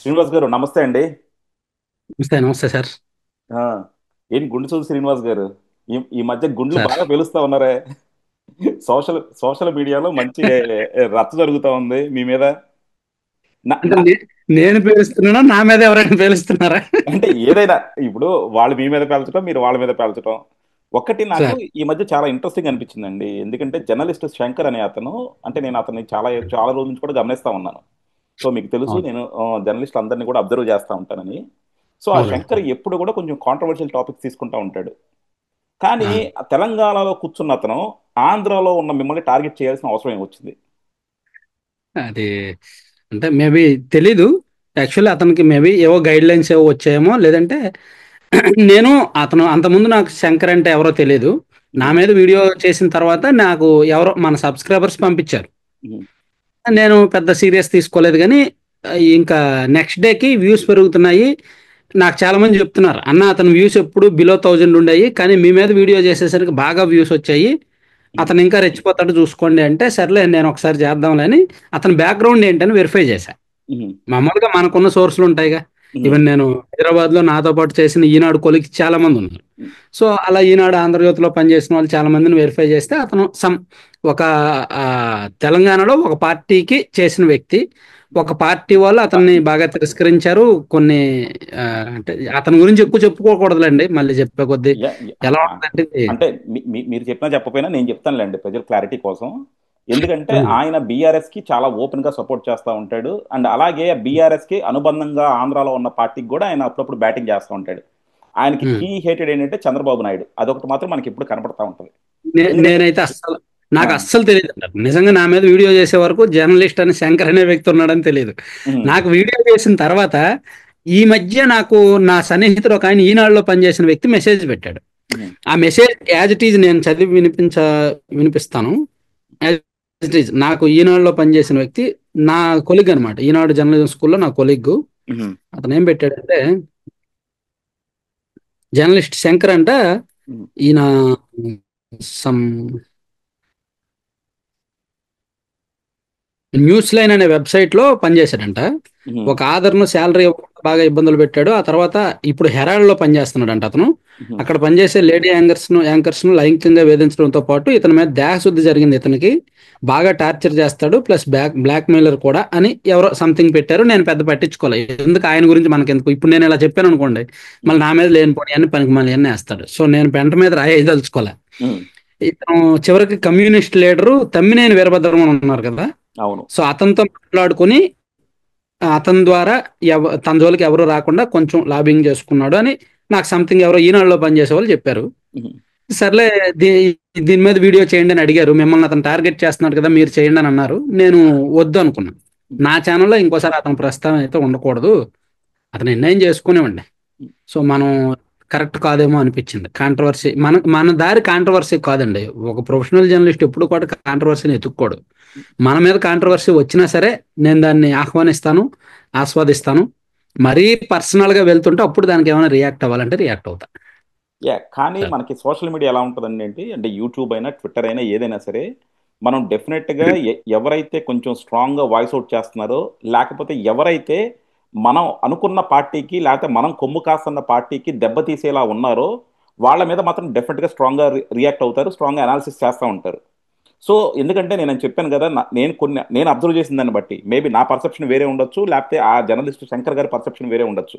శ్రీనివాస్ గారు నమస్తే అండి. నమస్తే నమస్తే సార్. ఆ, ఏంటి గుండు చూసి శ్రీనివాస్ గారు, ఈ మధ్య గుండ్లు సార్ బాగా పెలుస్తా ఉన్నారే. సోషల్ మీడియాలో మంచి రచ్చ జరుగుతా ఉంది మీ మీద. నా అంటే నా నేను పేలుస్తున్నానా, నా మీద ఎవరైనా పేలుస్తున్నారా? అంటే ఏదైనా ఇప్పుడు వాళ్ళు మీ మీద పేల్చడం, మీరు వాళ్ళ మీద పేల్చడం. ఒక్కటి నాకు సార్ ఈ మధ్య చాలా ఇంట్రెస్టింగ్ అనిపించిందండి. ఎందుకంటే జర్నలిస్ట్ శంకర్ అనే అతను, అంటే నేను అతన్ని చాలా చాలా రోజుల నుంచి కూడా గమనిస్తా ఉన్నాను. సో మీకు తెలుసు, అవును. నేను జర్నలిస్ట్ అందరినీ కూడా అబ్జర్వ్ చేస్తూ ఉంటానని. సో ఆ అవునండి, శంకర్ అవును. ఎప్పుడు కూడా కొంచెం కాంట్రవర్షియల్ టాపిక్స్ తీసుకుంటా ఉంటాడు. కానీ ఆ, ఆ తెలంగాణలో కూర్చున్న అతను ఆంధ్రాలో ఉన్న మిమ్మల్ని టార్గెట్ చేయాల్సిన అవసరం ఏమొచ్చింది? అది అంటే మేబీ తెలీదు. యాక్చువల్లీ అతనికి మేబీ ఏవో గైడ్ లైన్స్ ఏవో వచ్చాయేమో, లేదంటే నేను అతను అంతకుముందు నాకు శంకర్ అంటే ఎవరో తెలియదు. నా ఉమ్, మీద వీడియో చేసిన తర్వాత నాకు ఎవరో మన సబ్స్క్రైబర్స్ పంపించారు. ఉమ్, నేను పెద్ద సీరియస్ తీసుకోలేదు కానీ ఇంకా నెక్స్ట్ డేకి వ్యూస్ పెరుగుతున్నాయి. నాకు చాలా మంది చెప్తున్నారు, అన్న అతని వ్యూస్ ఎప్పుడు బిలో 1000 ఉండేవి, కానీ మీ మీద వీడియో చేసేసరికి బాగా వ్యూస్ వచ్చాయి. ఉమ్, అతను ఇంకా రెచ్చిపోతాడు చూసుకోండి అంటే, సర్లే నేను ఒకసారి చేద్దాంలేని అతని బ్యాక్గ్రౌండ్ ఏంటని వెరిఫై చేశా. ఉమ్, మామూలుగా మనకున్న సోర్సులు ఉంటాయిగా. ఉమ్, ఈవెన్ నేను హైదరాబాద్లో నాతో పాటు చేసిన ఈనాడు కొలికి చాలా మంది ఉన్నారు. ఉమ్, సో అలా ఈనాడు ఆంధ్రజ్యోతిలో పనిచేసిన వాళ్ళు చాలా మందిని వెరిఫై చేస్తే అతను ఒక ఆ, తెలంగాణలో ఒక పార్టీకి చేసిన వ్యక్తి. ఒక పార్టీ వాళ్ళు అతన్ని బాగా తిరస్కరించారు. కొన్ని ఆ, అంటే అతని గురించి ఎక్కువ చెప్పుకోకూడదులేండి, మళ్ళీ చెప్పే కొద్దీ యా- యా- ఎలా ఆ, ఉంటుందంటే అంటే మీరు చెప్పినా చెప్పకపోయినా నేను చెప్తానులేండి ప్రజల క్లారిటీ కోసం. ఎందుకంటే ఉమ్, ఆయన బీఆర్ఎస్ కి చాలా ఓపెన్ గా సపోర్ట్ చేస్తూ ఉంటాడు. అండ్ అలాగే బీఆర్ఎస్ కి అనుబంధంగా ఆంధ్రాలో ఉన్న పార్టీకి కూడా ఆయన అప్పుడప్పుడు బ్యాటింగ్ చేస్తూ ఉంటాడు. ఆయనకి ఉమ్. కీ హేటెడ్ ఏంటంటే చంద్రబాబు నాయుడు, అదొకటి మాత్రం మనకి ఎప్పుడు కనపడతా ఉంటది. ఎందుకంటే నేనైతే అస్సలు ఆ, నాకు అస్సలు తెలియదు అంటారు. నిజంగా నా మీద వీడియో చేసే వరకు జర్నలిస్ట్ అని శంకర్ అనే వ్యక్తి ఉన్నాడని తెలియదు. ఉమ్, నాకు వీడియో చేసిన తర్వాత ఈ మధ్య నాకు నా సన్నిహితుడు ఒక ఆయన ఈనాడులో పనిచేసిన వ్యక్తి మెసేజ్ పెట్టాడు. ఉమ్, ఆ మెసేజ్ యాజ్ ఇట్ ఈజ్ నేను చదివి వినిపిస్తాను. యాజ్ ఇట్ ఈజ్ నాకు ఈనాడులో పనిచేసిన వ్యక్తి నా కొలిగ్ అనమాట. ఈనాడు జర్నలిజం స్కూల్లో నా కొలిగ్. ఉమ్, అతను ఏం పెట్టాడంటే, జర్నలిస్ట్ శంకర్ అంట, ఉమ్, ఈయన సమ్ న్యూస్ లైన్ అనే వెబ్సైట్ లో పనిచేశాడంట. ఉమ్, ఒక ఆదరణ శాలరీ బాగా ఇబ్బందులు పెట్టాడు. ఆ తర్వాత ఇప్పుడు హెరాల్డ్ లో పనిచేస్తున్నాడంట అతను. ఉమ్, అక్కడ పనిచేసే లేడీ యాంకర్స్ ను లైంగికంగా వేధించడంతో పాటు ఇతని మీద దేహశుద్ధి జరిగింది. ఇతనికి బాగా టార్చర్ చేస్తాడు, ప్లస్ బ్లాక్ మెయిలర్ కూడా అని ఎవరో సంథింగ్ పెట్టారు. నేను పెద్ద పట్టించుకోలేదు, ఎందుకు ఆయన గురించి మనకి ఎందుకు. ఇప్పుడు నేను ఇలా చెప్పాను అనుకోండి, ఉమ్, మళ్ళీ నా మీద లేనిపోని అన్ని పనికి మళ్ళీ అన్నీ వేస్తాడు. సో నేను పెంట మీద రాయదలుచుకోలే. ఉమ్, ఇతను చివరికి కమ్యూనిస్ట్ లీడరు తమ్మినేని వీరభద్రమని ఉన్నారు కదా, అవును. సో అతనితో మాట్లాడుకుని అతని ద్వారా తన జోలికి ఎవరు రాకుండా కొంచెం లాబింగ్ చేసుకున్నాడు అని నాకు సంథింగ్ ఎవరో ఈనాడులో పనిచేసే వాళ్ళు చెప్పారు. ఉమ్, సర్లే, దీ దీని మీద వీడియో చేయండి అని అడిగారు. మిమ్మల్ని అతను టార్గెట్ చేస్తున్నాడు కదా, మీరు చేయండి అని అన్నారు. నేను వద్దు అనుకున్నాను. ఉమ్, నా ఛానల్లో ఇంకోసారి అతని ప్రస్తావన అయితే ఉండకూడదు, అతను నిర్ణయం చేసుకునేవ్వండి. సో మనం కరెక్ట్ కాదేమో అనిపించింది. కాంట్రవర్సీ మన దారి కాంట్రవర్సీ కాదండి. ఒక ప్రొఫెషనల్ జర్నలిస్ట్ ఎప్పుడు కూడా కాంట్రవర్సీని ఎత్తుక్కోడు. మన మీద కాంట్రవర్సీ వచ్చినా సరే నేను దాన్ని ఆహ్వానిస్తాను, ఆస్వాదిస్తాను. మరీ పర్సనల్ గా వెళ్తుంటే అప్పుడు దానికి ఏమైనా రియాక్ట్ అవ్వాలంటే రియాక్ట్ అవుతా. యా, కానీ సార్ మనకి సోషల్ మీడియా ఎలా ఉంటుందండి ఏంటి అంటే యూట్యూబ్ అయినా ట్విట్టర్ అయినా ఏదైనా సరే, మనం డెఫినెట్గా ఎవరైతే కొంచెం స్ట్రాంగ్గా వాయిస్ అవుట్ చేస్తున్నారో, లేకపోతే ఎవరైతే మనం అనుకున్న పార్టీకి లేకపోతే మనం కొమ్ము కాస్తున్న పార్టీకి దెబ్బతీసేలా ఉన్నారో, వాళ్ళ మీద మాత్రం డెఫినెట్గా స్ట్రాంగ్గా రియాక్ట్ అవుతారు, స్ట్రాంగ్గా అనాలిసిస్ చేస్తూ ఉంటారు. సో ఎందుకంటే నేను చెప్పాను కదా, నేను అబ్జర్వ్ చేసిన దాన్ని బట్టి మేబీ నా పర్సెప్షన్ వేరే ఉండొచ్చు, లేకపోతే ఆ జర్నలిస్ట్ శంకర్ గారి పర్సెప్షన్ వేరే ఉండొచ్చు.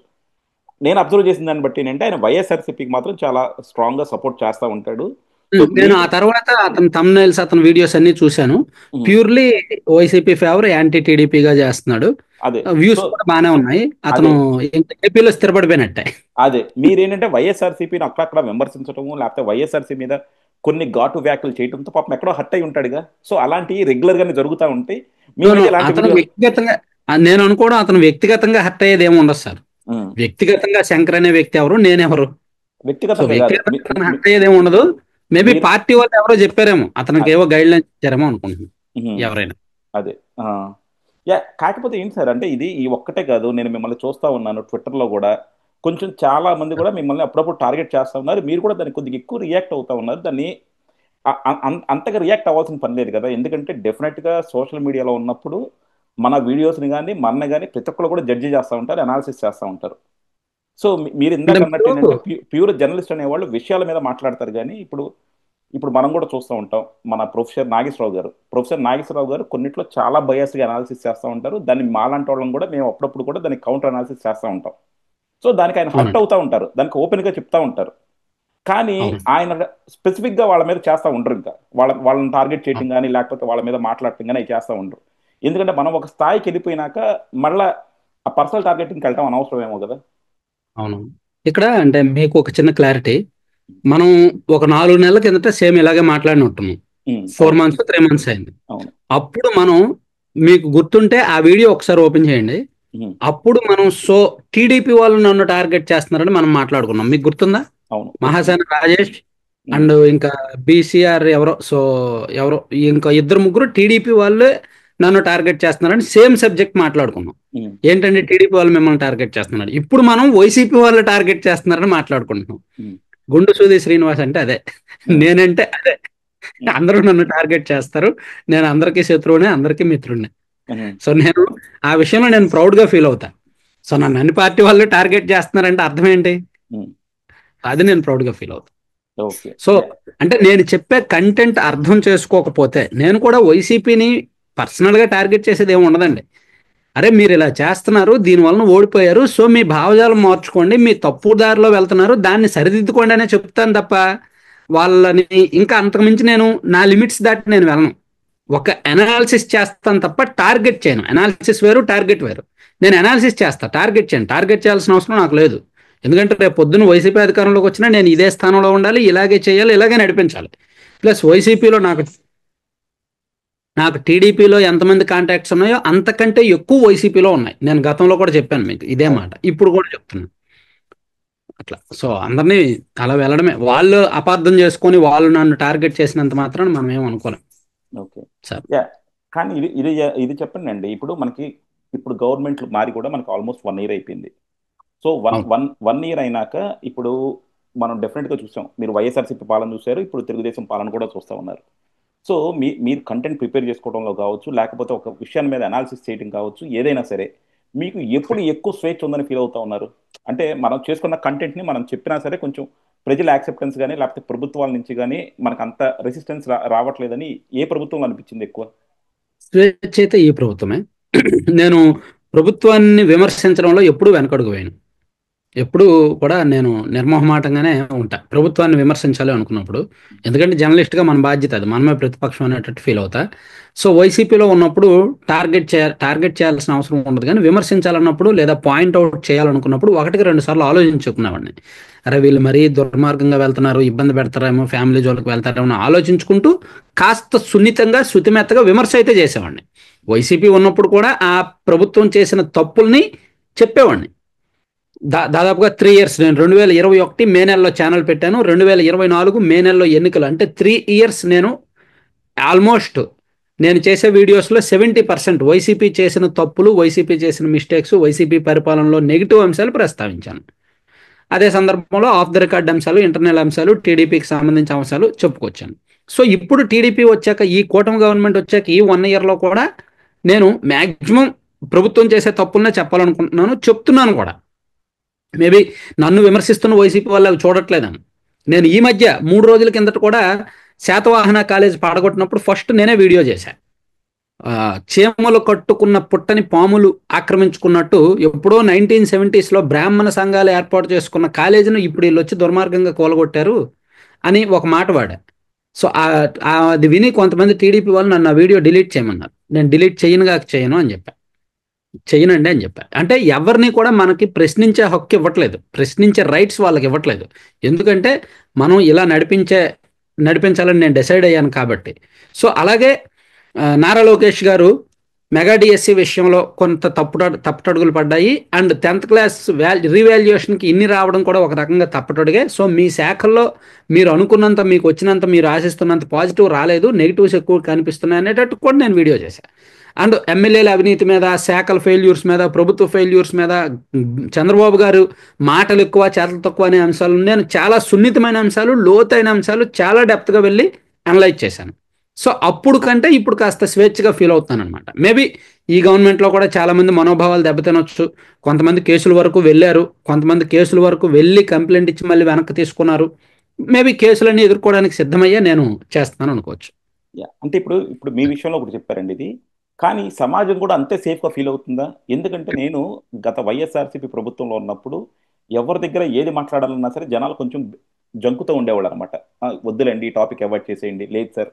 నేను అబ్జర్వ్ చేసిన దాన్ని బట్టి ఏంటంటే ఆయన వైఎస్ఆర్సీపీకి మాత్రం చాలా స్ట్రాంగ్ గా సపోర్ట్ చేస్తూ ఉంటాడు. సో నేను ఆ మీకు తర్వాత అతని thumbnails అతని వీడియోస్ అన్ని చూశాను. ఉమ్, ప్యూర్లీ వైసీపీ ఫేవర్, యాంటీ టీడీపీగా చేస్తున్నాడు. అదే. సో వ్యూస్ కూడా బాగానే ఉన్నాయి. అతను అదే ఏపీలో స్థిరపడిపోయినట్టే. అదే మీరేంటంటే వైఎస్ఆర్సీపీని అక్కడక్కడ విమర్శించడము, లేకపోతే వైఎస్ఆర్సీ మీద కొన్ని ఘాటు వ్యాఖ్యలు చేయడంతో పాపం ఎక్కడో హర్ట్ అయి ఉంటాడుగా. సో అలాంటివి రెగ్యులర్ గానే జరుగుతూ ఉంటాయి. మీ నో మీద ఎలాంటి అతను వీడియోస్? వ్యక్తిగతంగా నేను అనుకోవడం, అతను వ్యక్తిగతంగా హర్ట్ అయ్యేది ఏమి ఉండదు సార్. వ్యక్తిగతంగా శంకర్ అనే వ్యక్తి ఎవరు, నేనెవరు. సో వ్యక్తిగతంగా కాదు. వ్యక్తిగతంగా అతను హర్ట్ అయ్యేది ఏమి ఉండదు. మేబీ మీరు పార్టీ వాళ్ళు ఎవరో చెప్పారేమో, అతనికి ఏవో గైడ్ లైన్స్ ఇచ్చారేమో అనుకుంటున్నాను ఉమ్, ఎవరైనా. అదే. ఆ, యా, కాకపోతే ఏంటి సార్ అంటే ఇది ఈ ఒక్కటే కాదు, నేను మిమ్మల్ని చూస్తా ఉన్నాను ట్విట్టర్లో కూడా. కొంచెం చాలా మంది కూడా మిమ్మల్ని అప్పుడప్పుడు టార్గెట్ చేస్తా ఉన్నారు. మీరు కూడా దానికి కొద్దిగా ఎక్కువ రియాక్ట్ అవుతా ఉన్నారు. దాన్ని అంతగా రియాక్ట్ అవ్వాల్సిన పని లేదు కదా. ఎందుకంటే డెఫినెట్గా సోషల్ మీడియాలో ఉన్నప్పుడు మన వీడియోస్ని కానీ మన కానీ ప్రతి ఒక్కరు కూడా జడ్జి చేస్తూ ఉంటారు, అనాలిసిస్ చేస్తూ ఉంటారు. సో మీరు అంటే ఇందాక అన్నట్టు మీరు ఏంటంటే ప్యూర్ జర్నలిస్ట్ అనేవాళ్ళు విషయాల మీద మాట్లాడతారు. కానీ ఇప్పుడు మనం కూడా చూస్తూ ఉంటాం, మన ప్రొఫెసర్ నాగేశ్వరరావు గారు కొన్నిట్లో చాలా బయాస్గా అనాలిసిస్ చేస్తూ ఉంటారు. దాన్ని మాలాంటి వాళ్ళం కూడా మేము అప్పుడప్పుడు కూడా దానికి కౌంటర్ అనాలిసిస్ చేస్తూ ఉంటాం. సో దానికి ఆయన హర్ట్ అవునండి. అవుతూ ఉంటారు, దానికి ఓపెన్గా చెప్తా ఉంటారు. కానీ అవును. ఆయన స్పెసిఫిక్గా వాళ్ళ మీద చేస్తూ ఉండరు. ఇంకా వాళ్ళని టార్గెట్ చేయటం అవును. కానీ లేకపోతే వాళ్ళ మీద మాట్లాడటం కానీ అవి చేస్తూ ఉండరు. ఎందుకంటే మనం ఒక స్థాయికి వెళ్ళిపోయినాక మళ్ళీ ఆ పర్సనల్ టార్గెటింగ్కి వెళ్ళటం అనవసరమేమో కదా. అవును. ఇక్కడ అంటే మీకు ఒక చిన్న క్లారిటీ. మనం ఒక 4 నెలల కిందట సేమ్ ఇలాగే మాట్లాడినట్టున్నాం. 4 అవును, మంత్స్ 3 మంత్స్ అయింది. అవును. అప్పుడు మనం మీకు గుర్తుంటే ఆ వీడియో ఒకసారి ఓపెన్ చేయండి. ఉమ్, అప్పుడు మనం టీడీపీ వాళ్ళు నన్ను టార్గెట్ చేస్తున్నారని మనం మాట్లాడుకున్నాం. మీకు గుర్తుందా? అవును, గుర్తుంది. మహాసేన రాజేష్ ఉమ్, అండ్ ఇంకా బీసీఆర్ ఎవరో ఇంకా ఇద్దరు ముగ్గురు టీడీపీ వాళ్ళే నన్ను టార్గెట్ చేస్తున్నారని సేమ్ సబ్జెక్ట్ మాట్లాడుకున్నాం. ఉమ్, ఏంటంటే టీడీపీ వాళ్ళు మిమ్మల్ని టార్గెట్ చేస్తున్నారు. ఇప్పుడు మనం వైసీపీ వాళ్ళు టార్గెట్ చేస్తున్నారని మాట్లాడుకుంటున్నాం. ఉమ్, గుండు సూది శ్రీనివాస్ అంటే అదే, ఉమ్, నేనంటే అదే. ఉమ్, అందరూ నన్ను టార్గెట్ చేస్తారు, నేను అందరికీ శత్రువునే, అందరికీ మిత్రుడిని. ఉమ్, సో నేను ఆ విషయంలో నేను ప్రౌడ్గా ఫీల్ అవుతా. సో నన్ను అన్ని పార్టీ వాళ్ళు టార్గెట్ చేస్తున్నారంటే అర్థం ఏంటి? ఉమ్. అది నేను ప్రౌడ్గా ఫీల్ అవుతా. ఓకే. సో అంటే నేను చెప్పే కంటెంట్ అర్థం చేసుకోకపోతే నేను కూడా వైసీపీని పర్సనల్గా టార్గెట్ చేసేది ఏమి ఉండదండి. అరే మీరు ఇలా చేస్తున్నారు, దీనివలన ఓడిపోయారు, సో మీ భావజాలం మార్చుకోండి, మీ తప్పు దారిలో వెళ్తున్నారు, దాన్ని సరిదిద్దుకోండి అనే చెప్తాను తప్ప వాళ్ళని ఇంకా అంతకుమించి నేను నా లిమిట్స్ దాటి నేను వెళ్ళను. ఒక అనాలిసిస్ చేస్తాను తప్ప టార్గెట్ చేయను. అనాలిసిస్ వేరు, టార్గెట్ వేరు. నేను అనాలిసిస్ చేస్తా, టార్గెట్ చేయను. టార్గెట్ చేయాల్సిన అవసరం నాకు లేదు. ఎందుకంటే రేపు పొద్దున్న వైసీపీ అధికారంలోకి వచ్చినా నేను ఇదే స్థానంలో ఉండాలి, ఇలాగే చేయాలి, ఇలాగే నడిపించాలి. ప్లస్ వైసీపీలో నాకు టీడీపీలో ఎంతమంది కాంటాక్ట్స్ ఉన్నాయో అంతకంటే ఎక్కువ వైసీపీలో ఉన్నాయి. నేను గతంలో కూడా చెప్పాను మీకు ఇదే మాట, ఇప్పుడు కూడా చెప్తున్నాను. అట్లా సో అందరినీ అలా వెళ్ళడమే. వాళ్ళు అపార్థం చేసుకొని వాళ్ళు నన్ను టార్గెట్ చేసినంత మాత్రాన మనం ఏం అనుకోలేం ఓకే. సార్. యా. కానీ ఇది చెప్పండి అండి. ఇప్పుడు గవర్నమెంట్లు మారి కూడా మనకి ఆల్మోస్ట్ 1 year అయిపోయింది. సో వన్ అవును. వన్ 1 year అయినాక ఇప్పుడు మనం డెఫినెట్గా చూసాం. మీరు వైఎస్ఆర్సీపీ పాలన చూశారు, ఇప్పుడు తెలుగుదేశం పాలన కూడా చూస్తూ ఉన్నారు. సో మీరు కంటెంట్ ప్రిపేర్ చేసుకోవడంలో కావచ్చు, లేకపోతే ఒక విషయాన్ని మీద అనాలిసిస్ చేయడం కావచ్చు, ఏదైనా సరే మీకు ఎప్పుడు ఎక్కువ స్వేచ్ఛ ఉందని ఫీల్ అవుతా ఉన్నారు? అంటే మనం చేసుకున్న కంటెంట్ని మనం చెప్పినా సరే కొంచెం ప్రజల యాక్సెప్టెన్స్ కానీ లేకపోతే ప్రభుత్వాల నుంచి కానీ మనకు అంత రెసిస్టెన్స్ రావట్లేదని ఏ ప్రభుత్వం అనిపించింది ఎక్కువ? స్వేచ్ఛ అయితే ఈ ప్రభుత్వమే. నేను ప్రభుత్వాన్ని విమర్శించడంలో ఎప్పుడూ వెనకడుగు వేయను. ఎప్పుడు కూడా నేను నిర్మోహమాటంగానే ఉంటా ప్రభుత్వాన్ని విమర్శించాలి అనుకున్నప్పుడు. ఎందుకంటే జర్నలిస్ట్గా మన బాధ్యత అది, మనమే ప్రతిపక్షం అనేటట్టు ఫీల్ అవుతా. సో వైసీపీలో ఉన్నప్పుడు టార్గెట్ చేయాల్సిన అవసరం ఉండదు, కానీ విమర్శించాలన్నప్పుడు లేదా పాయింట్ అవుట్ చేయాలనుకున్నప్పుడు 1-2 సార్లు ఆలోచించుకునేవాడిని. అరే వీళ్ళు మరీ దుర్మార్గంగా వెళ్తున్నారు, ఇబ్బంది పెడతారేమో, ఫ్యామిలీ జోలికి వెళ్తారేమో అని ఆలోచించుకుంటూ కాస్త సున్నితంగా శుతిమెత్తగా విమర్శ అయితే చేసేవాడిని. వైసీపీ ఉన్నప్పుడు కూడా ఆ ప్రభుత్వం చేసిన తప్పుల్ని చెప్పేవాడిని. దాదాపుగా 3 years, నేను 2021 మే నెలలో ఛానల్ పెట్టాను, 2024 మే నెలలో ఎన్నికలు, అంటే 3 years నేను ఆల్మోస్ట్ నేను చేసే వీడియోస్లో 70% వైసీపీ చేసిన తప్పులు, వైసీపీ చేసిన మిస్టేక్స్, వైసీపీ పరిపాలనలో నెగిటివ్ అంశాలు ప్రస్తావించాను. అదే సందర్భంలో ఆఫ్ ద రికార్డ్ అంశాలు, ఇంటర్నల్ అంశాలు, టీడీపీకి సంబంధించిన అంశాలు చెప్పుకొచ్చాను. సో ఇప్పుడు టీడీపీ వచ్చాక, ఈ కూటమి గవర్నమెంట్ వచ్చాక ఈ 1 yearలో కూడా నేను మ్యాక్సిమం ప్రభుత్వం చేసే తప్పులనే చెప్పాలనుకుంటున్నాను, చెప్తున్నాను కూడా. మేబీ నన్ను విమర్శిస్తున్న వైసీపీ వాళ్ళు అవి చూడట్లేదని. నేను ఈ మధ్య 3 రోజుల కిందట కూడా శాతవాహన కాలేజ్ పాడగొట్టినప్పుడు ఫస్ట్ నేనే వీడియో చేశాను. చీమలు కట్టుకున్న పుట్టని పాములు ఆక్రమించుకున్నట్టు ఎప్పుడో 1970s బ్రాహ్మణ సంఘాలు ఏర్పాటు చేసుకున్న కాలేజీని ఇప్పుడు వీళ్ళు వచ్చి దుర్మార్గంగా కూలగొట్టారు అని ఒక మాట వాడా. సో అది విని కొంతమంది టీడీపీ వాళ్ళు నన్ను ఆ వీడియో డిలీట్ చేయమన్నారు. నేను డిలీట్ చేయను అని చెప్పాను. చేయనండి అని చెప్పారు. అంటే ఎవరిని కూడా మనకి ప్రశ్నించే హక్కు ఇవ్వట్లేదు, ప్రశ్నించే రైట్స్ వాళ్ళకి ఇవ్వట్లేదు. ఎందుకంటే మనం ఇలా నడిపించాలని నేను డిసైడ్ అయ్యాను కాబట్టి. సో అలాగే నారా లోకేష్ గారు మెగా డిఎస్సి విషయంలో కొంత తప్పటడుగులు పడ్డాయి. అండ్ 10th క్లాస్ రీవాల్యుయేషన్కి ఇన్ని రావడం కూడా ఒక రకంగా తప్పటడుగే. సో మీ శాఖల్లో మీరు అనుకున్నంత, మీకు వచ్చినంత, మీరు ఆశిస్తున్నంత పాజిటివ్ రాలేదు, నెగిటివ్స్ ఎక్కువ కనిపిస్తున్నాయి అనేటట్టు కూడా నేను వీడియో చేశాను. అండ్ ఎమ్మెల్యేల అవినీతి మీద, శాఖల ఫెయిల్యూర్స్ మీద, ప్రభుత్వ ఫెయిల్యూర్స్ మీద, చంద్రబాబు గారు మాటలు ఎక్కువ చేతలు తక్కువ అనే అంశాలు నేను చాలా సున్నితమైన అంశాలు, లోతైన అంశాలు చాలా డెప్త్గా వెళ్ళి అనలైజ్ చేశాను. సో అప్పుడు కంటే ఇప్పుడు కాస్త స్వేచ్ఛగా ఫీల్ అవుతాను అనమాట. మేబీ ఈ గవర్నమెంట్లో కూడా చాలా మంది మనోభావాలు దెబ్బతినొచ్చు. కొంతమంది కేసుల వరకు వెళ్ళారు, కొంతమంది కేసుల వరకు వెళ్ళి కంప్లైంట్ ఇచ్చి మళ్ళీ వెనక్కి తీసుకున్నారు. మేబీ కేసులన్నీ ఎదుర్కోవడానికి సిద్ధమయ్యే నేను చేస్తాను అనుకోవచ్చు. అంటే ఇప్పుడు ఇప్పుడు మీ విషయంలో ఒకటి చెప్పారండి ఇది. కానీ సమాజం కూడా అంతే సేఫ్గా ఫీల్ అవుతుందా? ఎందుకంటే నేను గత వైఎస్ఆర్సీపీ ప్రభుత్వంలో ఉన్నప్పుడు ఎవరి దగ్గర ఏది మాట్లాడాలన్నా సరే జనాలు కొంచెం జంకుతూ ఉండేవాళ్ళు అనమాట. వద్దులేండి, ఈ టాపిక్ అవాయిడ్ చేసేయండి, లేదు సార్,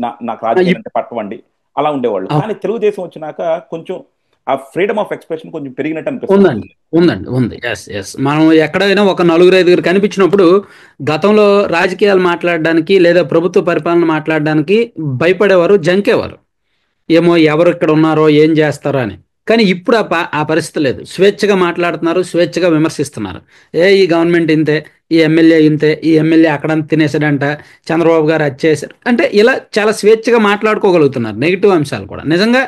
నాకు ఆ, రాజకీయాలు ఇప్- అంటే పట్టవండి, అలా ఉండేవాళ్ళు. ఆ, కానీ తెలుగుదేశం వచ్చినాక కొంచెం ఆ ఫ్రీడమ్ ఆఫ్ ఎక్స్ప్రెషన్ కొంచెం పెరిగినట్టు అనిపిస్తూ ఉందండి, ఉంటుంది. ఉందండి, ఉంది. Yes, yes. మనం ఎక్కడైనా ఒక నలుగురు ఐదుగురు కనిపించినప్పుడు గతంలో రాజకీయాలు మాట్లాడడానికి లేదా ప్రభుత్వ పరిపాలన మాట్లాడడానికి భయపడేవారు, జంకేవారు. ఏమో ఎవరు ఇక్కడ ఉన్నారో ఏం చేస్తారో అని. కానీ ఇప్పుడు ఆ పరిస్థితి లేదు. స్వేచ్ఛగా మాట్లాడుతున్నారు, స్వేచ్ఛగా విమర్శిస్తున్నారు. ఈ గవర్నమెంట్ ఇంతే, ఈ ఎమ్మెల్యే ఇంతే, ఈ ఎమ్మెల్యే అక్కడ తినేసాడంట, చంద్రబాబు గారు అది చేశారు అంటే ఇలా చాలా స్వేచ్ఛగా మాట్లాడుకోగలుగుతున్నారు. నెగిటివ్ అంశాలు కూడా నిజంగా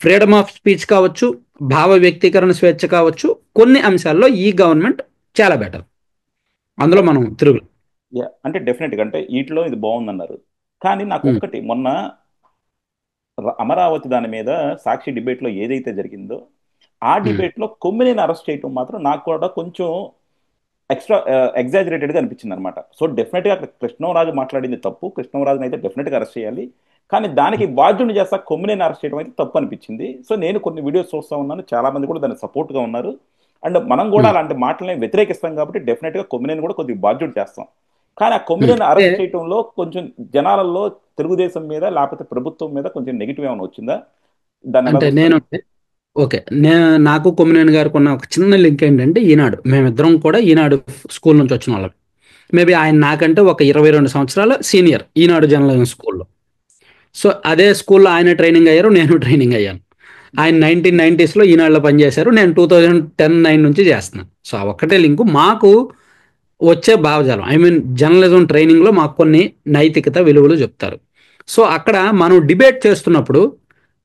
ఫ్రీడమ్ ఆఫ్ స్పీచ్ కావచ్చు, భావ వ్యక్తీకరణ స్వేచ్ఛ కావచ్చు, కొన్ని అంశాల్లో ఈ గవర్నమెంట్ చాలా బెటర్. అందులో మనం తిరుగు. అంటే డెఫినెట్గా అంటే వీటిలో ఇది బాగుందన్నారు. కానీ నాకు ఒక్కటి మొన్న అమరావతి దాని మీద సాక్షి డిబేట్లో ఏదైతే జరిగిందో ఆ డిబేట్లో కొమ్మినేని అరెస్ట్ చేయటం మాత్రం నాకు కూడా కొంచెం ఎక్స్ట్రా ఎగ్జాజరేటెడ్గా అనిపించింది అనమాట. సో డెఫినెట్గా అక్కడ కృష్ణంరాజు మాట్లాడింది తప్పు, కృష్ణంరాజుని అయితే డెఫినెట్గా అరెస్ట్ చేయాలి. కానీ దానికి బాధ్యుని చేస్తా కొమ్మినేని అరెస్ట్ చేయడం అయితే తప్పు అనిపించింది. సో నేను కొన్ని వీడియోస్ చూస్తూ ఉన్నాను, చాలా మంది కూడా దానికి సపోర్ట్గా ఉన్నారు. అండ్ మనం కూడా అలాంటి మాటలని వ్యతిరేకిస్తాం కాబట్టి డెఫినెట్గా కొమ్మినేని కూడా కొద్దిగా బాధ్యుడు చేస్తాం. కానీ ఆ కొమ్మినేని అంటే అరెస్ట్ చేయడంలో కొంచెం జనాలలో తెలుగుదేశం మీద లేకపోతే ప్రభుత్వం మీద కొంచెం నెగిటివ్ ఏమైనా వచ్చిందా? దాన్ని ఎలా అంటే చూస్తారు? నేను ఓకే. నాకు కొమ్మినేని గారికి ఉన్న ఒక చిన్న లింక్ ఏంటంటే ఈనాడు. మేమిద్దరం కూడా ఈనాడు స్కూల్ నుంచి వచ్చిన వాళ్ళం. మేబీ ఆయన నాకంటే ఒక 22 సంవత్సరాల సీనియర్ ఈనాడు జర్నలిజం స్కూల్లో. సో అదే స్కూల్లో ఆయన ట్రైనింగ్ అయ్యారు, నేను ట్రైనింగ్ అయ్యాను. ఆయన 1990స్లో ఈనాడులో పనిచేశారు, నేను 2010-9 నుంచి చేస్తున్నాను. సో ఆ ఒక్కటే లింకు మాకు వచ్చే భావజాలం. ఐ మీన్ జర్నలిజం ట్రైనింగ్లో మాకు కొన్ని నైతికత విలువలు చెప్తారు. సో అక్కడ మనం డిబేట్ చేస్తున్నప్పుడు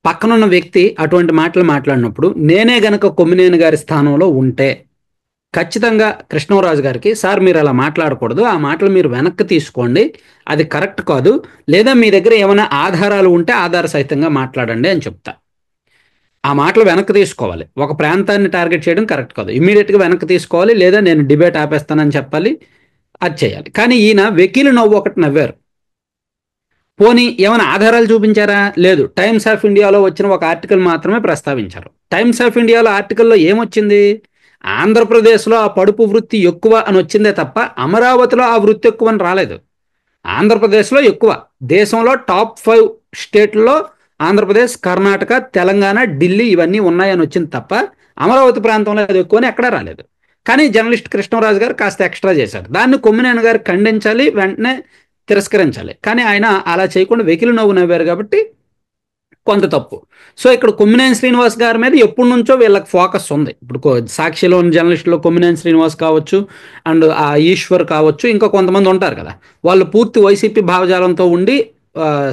పక్కనున్న వ్యక్తి అటువంటి మాటలు మాట్లాడినప్పుడు నేనే గనక కొమ్మినేని గారి స్థానంలో ఉంటే ఖచ్చితంగా కృష్ణరాజు గారికి, సార్ మీరు అలా మాట్లాడకూడదు, ఆ మాటలు మీరు వెనక్కి తీసుకోండి, అది కరెక్ట్ కాదు, లేదా మీ దగ్గర ఏమైనా ఆధారాలు ఉంటే ఆధార సహితంగా మాట్లాడండి అని చెప్తా. ఆ మాటలు వెనక్కి తీసుకోవాలి. ఒక ప్రాంతాన్ని టార్గెట్ చేయడం కరెక్ట్ కాదు. ఇమీడియట్గా వెనక్కి తీసుకోవాలి, లేదా నేను డిబేట్ ఆపేస్తానని చెప్పాలి. అది చేయాలి. కానీ ఈయన వెకీలు నవ్వు ఒకటి నవ్వారు. పోనీ ఏమైనా ఆధారాలు చూపించారా? లేదు. టైమ్స్ ఆఫ్ ఇండియాలో వచ్చిన ఒక ఆర్టికల్ మాత్రమే ప్రస్తావించారు. టైమ్స్ ఆఫ్ ఇండియాలో ఆర్టికల్లో ఏమొచ్చింది? ఆంధ్రప్రదేశ్లో ఆ పడుపు వృత్తి ఎక్కువ అని వచ్చిందే తప్ప అమరావతిలో ఆ వృత్తి ఎక్కువ అని రాలేదు. ఆంధ్రప్రదేశ్లో ఎక్కువ. దేశంలో టాప్ 5 స్టేట్లలో ఆంధ్రప్రదేశ్, కర్ణాటక, తెలంగాణ, ఢిల్లీ ఇవన్నీ ఉన్నాయని వచ్చింది తప్ప అమరావతి ప్రాంతంలో అది ఎక్కువ అని ఎక్కడా రాలేదు. కానీ జర్నలిస్ట్ కృష్ణరాజు గారు కాస్త ఎక్స్ట్రా చేశారు. దాన్ని కొమ్మినేని గారు ఖండించాలి, వెంటనే తిరస్కరించాలి. కానీ ఆయన అలా చేయకుండా వెకిలి నవ్వు నవ్వారు కాబట్టి కొంత తప్పు. సో ఇక్కడ కొమ్మినేని శ్రీనివాస్ గారి మీద ఎప్పటి నుంచో వీళ్ళకి ఫోకస్ ఉంది. ఇప్పుడు సాక్షిలోని జర్నలిస్టులో కొమ్మినేని శ్రీనివాస్ కావచ్చు, అండ్ ఆ ఈశ్వర్ కావచ్చు, ఇంకా కొంతమంది ఉంటారు కదా, వాళ్ళు పూర్తి వైసీపీ భావజాలంతో ఉండి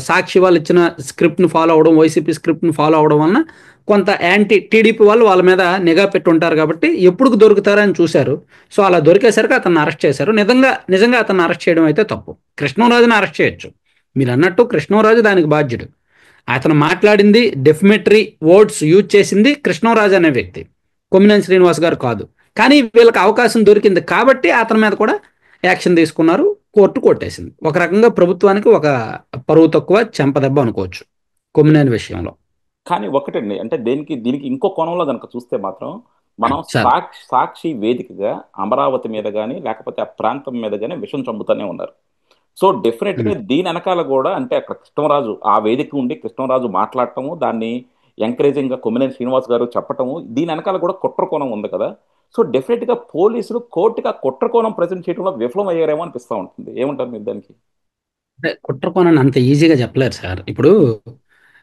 సాక్షి వాళ్ళు ఇచ్చిన స్క్రిప్ట్ని ఫాలో అవడం, వైసీపీ స్క్రిప్ట్ని ఫాలో అవడం వలన కొంత యాంటీ టీడీపీ వాళ్ళు వాళ్ళ మీద నిఘా పెట్టి ఉంటారు కాబట్టి ఎప్పుడు దొరుకుతారని చూశారు. సో అలా దొరికేసరికి అతన్ని అరెస్ట్ చేశారు. నిజంగా అతన్ని అరెస్ట్ చేయడం అయితే తప్పు. కృష్ణరాజుని అరెస్ట్ చేయొచ్చు, మీరు అన్నట్టు కృష్ణరాజు దానికి బాధ్యుడు. అతను మాట్లాడింది డెఫిమెటరీ వర్డ్స్ యూజ్ చేసింది కృష్ణరాజు అనే వ్యక్తి, కొమ్మినేని శ్రీనివాస్ గారు కాదు. కానీ వీళ్ళకి అవకాశం దొరికింది కాబట్టి అతని మీద కూడా యాక్షన్ తీసుకున్నారు, కోర్టు కొట్టేసింది. ఒక రకంగా ప్రభుత్వానికి ఒక పరువు తక్కువ చెంపదెబ్బ అనుకోవచ్చు కొమ్మినేని విషయంలో. కానీ ఒకటండి, అంటే దీనికి ఇంకో కోణంలో కనుక చూస్తే మాత్రం మనం సార్, సాక్షి వేదికగా అమరావతి మీద కానీ లేకపోతే ఆ ప్రాంతం మీద కానీ విషం చంపుతూనే ఉన్నారు. సో డెఫినెట్గా దీని వెనకాల కూడా అంటే అక్కడ కృష్ణరాజు ఆ వేదిక ఉండి కృష్ణరాజు మాట్లాడటము, దాన్ని ఎంకరేజింగ్గా కొమ్మినేని శ్రీనివాస్ గారు చెప్పటము, దీని వెనకాల కూడా కుట్ర కోణం ఉంది కదా. సో డెఫినెట్గా పోలీసులు కోర్టుగా కుట్ర కోణం ప్రజెంట్ చేయడంలో విఫలం అయ్యారేమో అనిపిస్తూ ఉంటుంది. ఏమంటారు మీరు దానికి? కుట్రకోణని అంత ఈజీగా చెప్పలేరు సార్. ఇప్పుడు